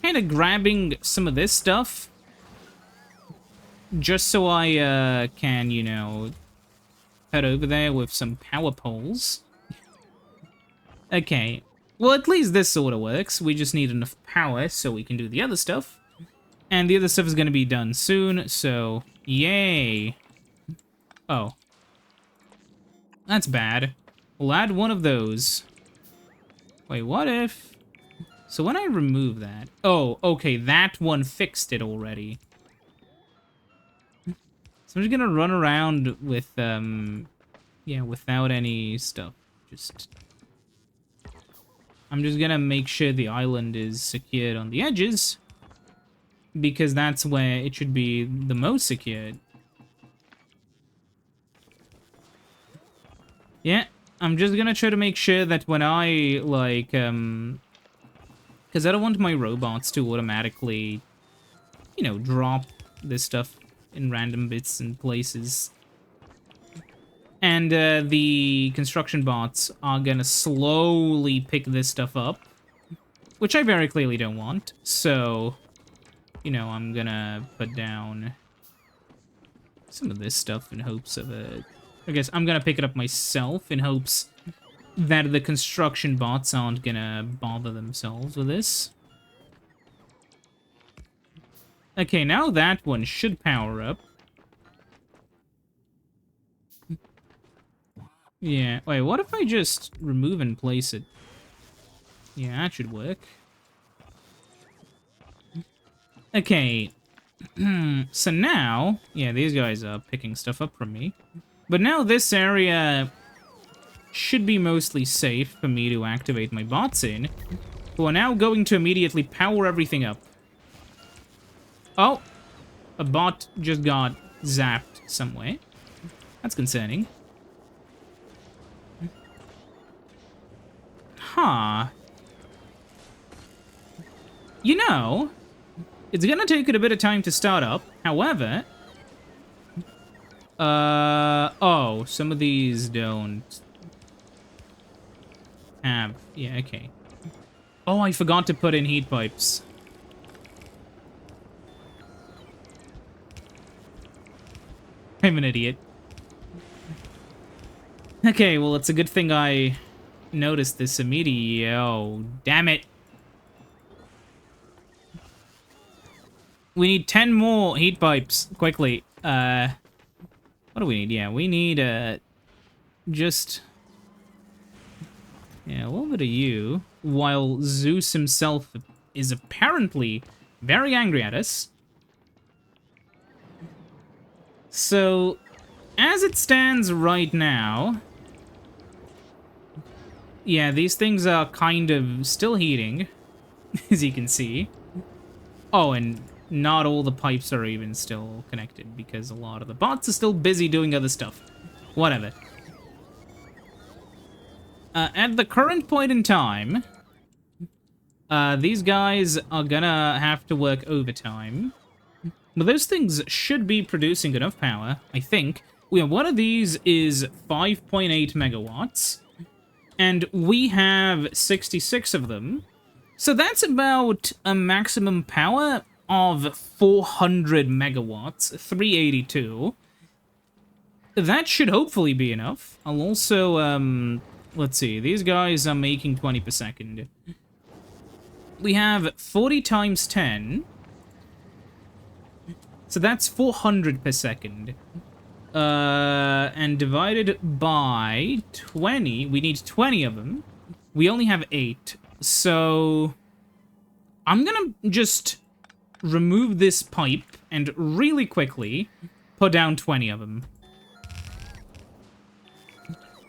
S1: kind of grabbing some of this stuff. Just so I can, you know, head over there with some power poles. Okay. Well, at least this sort of works. We just need enough power so we can do the other stuff. And the other stuff is going to be done soon, so yay. Oh. That's bad. We'll add one of those. Wait, what if... So when I remove that... Oh, okay, that one fixed it already. So I'm just gonna run around with, yeah, without any stuff. I'm just gonna make sure the island is secured on the edges, because that's where it should be the most secured. Yeah, I'm just gonna try to make sure that when I, like, because I don't want my robots to automatically, you know, drop this stuff in random bits and places. And the construction bots are gonna slowly pick this stuff up, which I very clearly don't want. So, you know, I'm gonna put down some of this stuff in hopes of I guess I'm gonna pick it up myself in hopes that the construction bots aren't gonna bother themselves with this. Okay, now that one should power up. Yeah, wait, what if I just remove and place it? Yeah, that should work. Okay, so now, yeah, these guys are picking stuff up from me. But now this area should be mostly safe for me to activate my bots in, who are now going to immediately power everything up. Oh, a bot just got zapped somewhere. That's concerning. Huh. You know, it's gonna take it a bit of time to start up. However, oh, some of these don't have, yeah, okay. Oh, I forgot to put in heat pipes. I'm an idiot. Okay, well, it's a good thing I noticed this immediately. Oh, damn it. We need 10 more heat pipes, quickly. What do we need? Yeah, we need, just... Yeah, a little bit of you, while Zeus himself is apparently very angry at us. So, as it stands right now... Yeah, these things are kind of still heating, as you can see. Oh, and not all the pipes are even still connected, because a lot of the bots are still busy doing other stuff. Whatever. At the current point in time, these guys are gonna have to work overtime. But those things should be producing enough power, I think. One of these is 5.8 megawatts, and we have 66 of them. So that's about a maximum power of 400 megawatts, 382. That should hopefully be enough. I'll also, let's see, these guys are making 20 per second. We have 40 times 10. So that's 400 per second. And divided by 20, we need 20 of them. We only have 8. So I'm gonna just remove this pipe and really quickly put down 20 of them.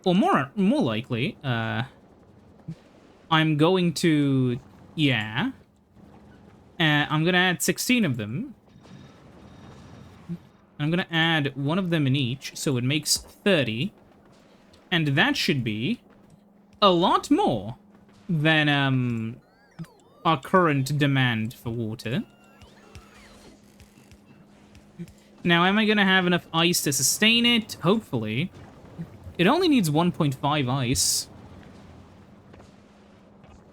S1: Or more likely, I'm going to, yeah. I'm gonna add 16 of them. I'm gonna add one of them in each, so it makes 30. And that should be a lot more than, our current demand for water. Now, am I gonna have enough ice to sustain it? Hopefully. It only needs 1.5 ice.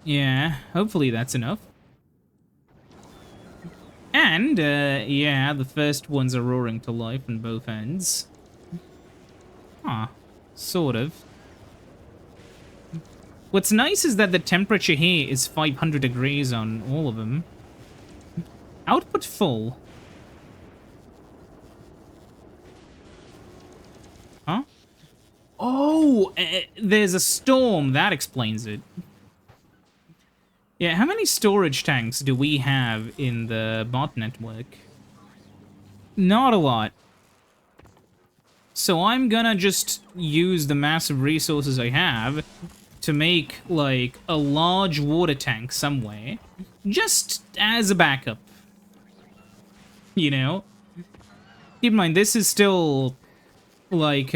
S1: Yeah, hopefully that's enough. And, yeah, the first ones are roaring to life on both ends. Huh. Sort of. What's nice is that the temperature here is 500 degrees on all of them. Output full. Huh? Oh, there's a storm. That explains it. Yeah, how many storage tanks do we have in the bot network? Not a lot. So I'm gonna just use the massive resources I have to make, like, a large water tank somewhere. Just as a backup. You know? Keep in mind, this is still, like,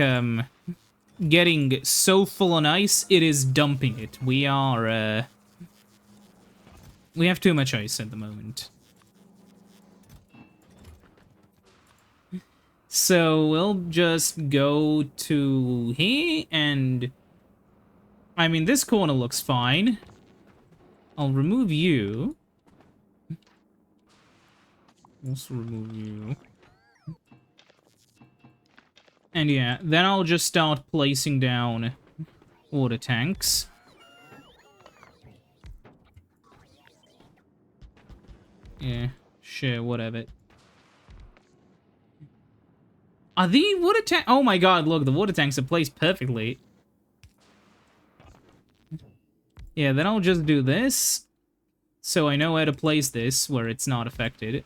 S1: getting so full on ice, it is dumping it. We are, we have too much ice at the moment. So we'll just go to here, and... I mean, this corner looks fine. I'll remove you. Also remove you. And yeah, then I'll just start placing down water tanks. Yeah, sure, whatever. Are the water tank? Oh my god, look, the water tanks are placed perfectly. Yeah, then I'll just do this, so I know where to place this, where it's not affected.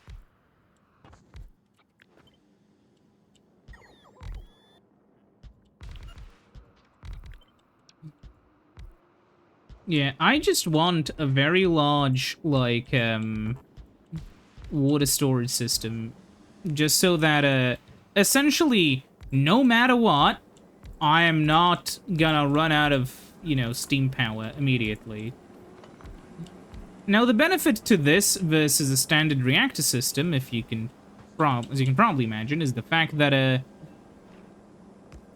S1: Yeah, I just want a very large, like, water storage system, just so that, essentially, no matter what, I am not gonna run out of, you know, steam power immediately. Now, the benefit to this versus a standard reactor system, if you can, as you can probably imagine, is the fact that,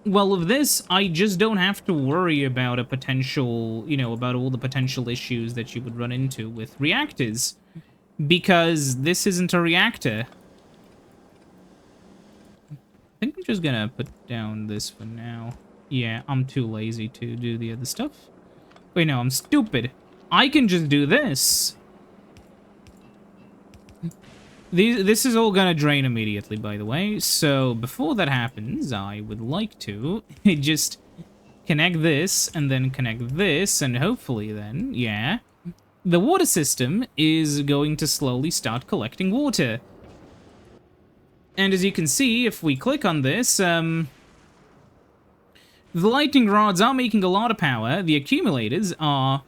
S1: well, with this, I just don't have to worry about a potential, you know, about all the potential issues that you would run into with reactors, because this isn't a reactor. I think I'm just gonna put down this for now. Yeah, I'm too lazy to do the other stuff. Wait, no, I'm stupid. I can just do this. This is all gonna drain immediately, by the way. So before that happens, I would like to just connect this and then connect this, and hopefully then, yeah, the water system is going to slowly start collecting water. And as you can see, if we click on this, the lightning rods are making a lot of power. The accumulators are,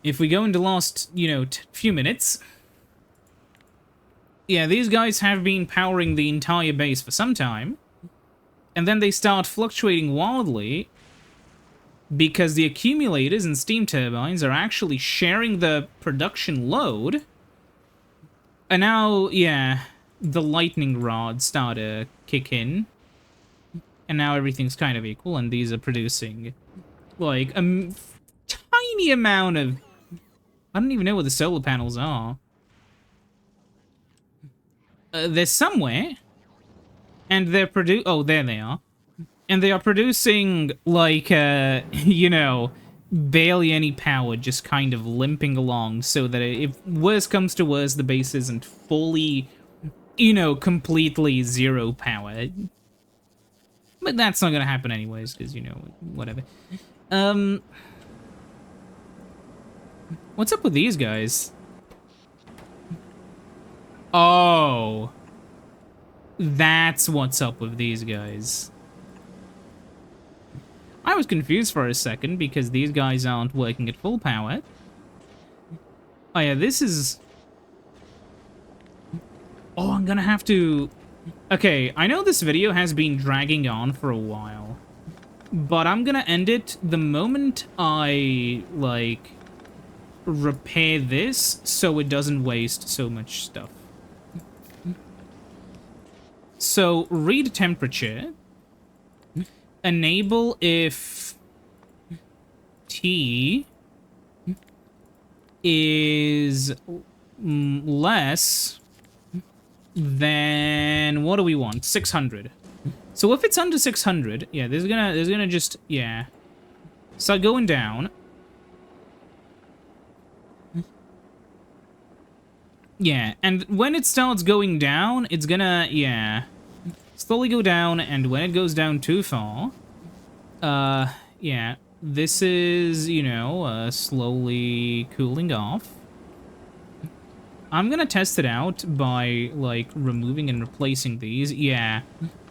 S1: if we go into the last, few minutes, yeah, these guys have been powering the entire base for some time. And then they start fluctuating wildly because the accumulators and steam turbines are actually sharing the production load. And now, yeah, the lightning rods start to kick in. And now everything's kind of equal, and these are producing, like, a tiny amount of... I don't even know where the solar panels are. They're somewhere. And they're oh, there they are. And they are producing, like, barely any power, just kind of limping along, so that if worse comes to worse, the base isn't fully, completely zero power. But that's not gonna happen anyways, because, whatever. What's up with these guys? Oh. That's what's up with these guys. I was confused for a second because these guys aren't working at full power. Oh yeah, this is... Oh, I'm gonna have to... Okay, I know this video has been dragging on for a while, but I'm gonna end it the moment I, like, repair this so it doesn't waste so much stuff. So, read temperature. Enable if T is less than, what do we want? 600. So if it's under 600, yeah, there's gonna just, yeah, start going down. Yeah, and when it starts going down, it's gonna, yeah, slowly go down, and when it goes down too far, yeah, this is, slowly cooling off. I'm gonna test it out by, like, removing and replacing these, yeah,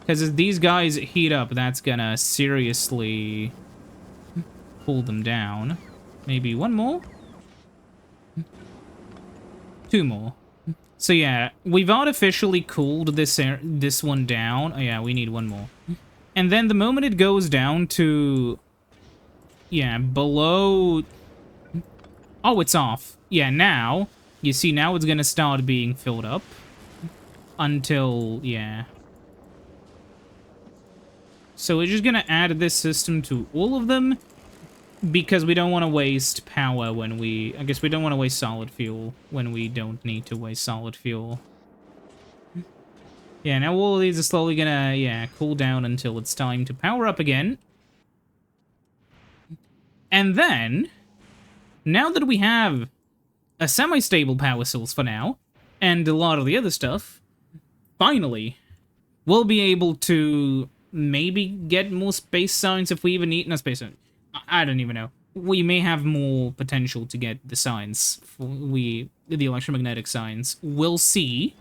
S1: because as these guys heat up, that's gonna seriously pull them down. Maybe one more? 2 more. So yeah, we've artificially cooled this one down. Oh yeah, we need 1 more. And then the moment it goes down to... Yeah, below... Oh, it's off. Yeah, now... You see, now it's gonna start being filled up. Until... Yeah. So we're just gonna add this system to all of them. Because we don't want to waste power when we... I guess we don't want to waste solid fuel when we don't need to waste solid fuel. Yeah, now all of these are slowly gonna, yeah, cool down until it's time to power up again. And then, now that we have a semi-stable power source for now, and a lot of the other stuff, finally, we'll be able to maybe get more space science if we even need... No, space science. I don't even know. We may have more potential to get the science, the electromagnetic science. We'll see.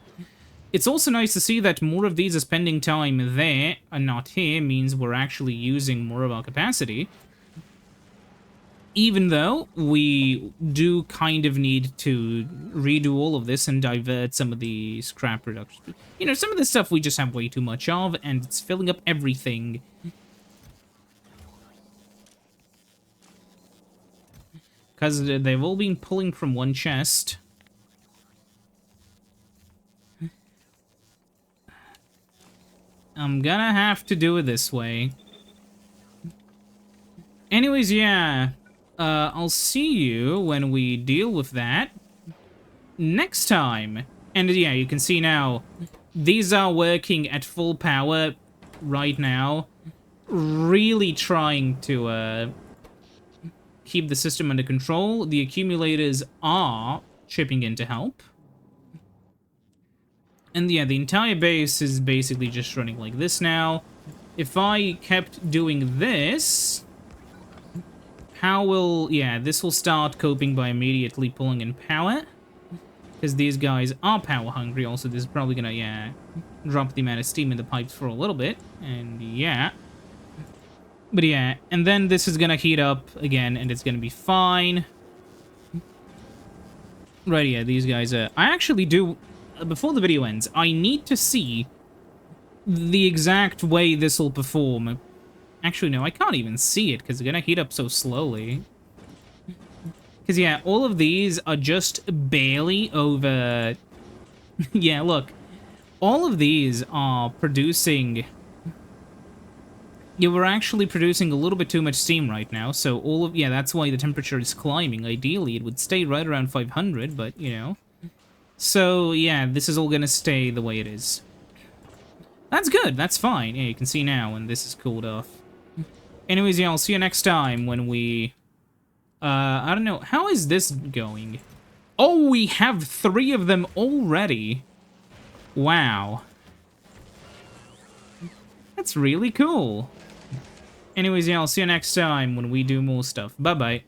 S1: It's also nice to see that more of these are spending time there and not here, means we're actually using more of our capacity. Even though we do kind of need to redo all of this and divert some of the scrap production. Some of the stuff we just have way too much of, and it's filling up everything. Because they've all been pulling from one chest. I'm gonna have to do it this way. Anyways, yeah. I'll see you when we deal with that next time. And yeah, you can see now, these are working at full power right now. Really trying to, keep the system under control. The accumulators are chipping in to help. And yeah, the entire base is basically just running like this now. If I kept doing this, how will... Yeah, this will start coping by immediately pulling in power. Because these guys are power hungry. Also, this is probably gonna, yeah, drop the amount of steam in the pipes for a little bit. And yeah. But yeah, and then this is gonna heat up again, and it's gonna be fine. Right, yeah, these guys are... I actually do... Before the video ends, I need to see the exact way this will perform. Actually, no, I can't even see it, because it's gonna heat up so slowly. Because, yeah, all of these are just barely over... Yeah, look. All of these are producing... Yeah, we're actually producing a little bit too much steam right now, so all of... Yeah, that's why the temperature is climbing. Ideally, it would stay right around 500, but, you know... So, yeah, this is all gonna stay the way it is. That's good, that's fine. Yeah, you can see now when this is cooled off. Anyways, yeah, I'll see you next time when we... I don't know. How is this going? Oh, we have 3 of them already. Wow. That's really cool. Anyways, yeah, I'll see you next time when we do more stuff. Bye-bye.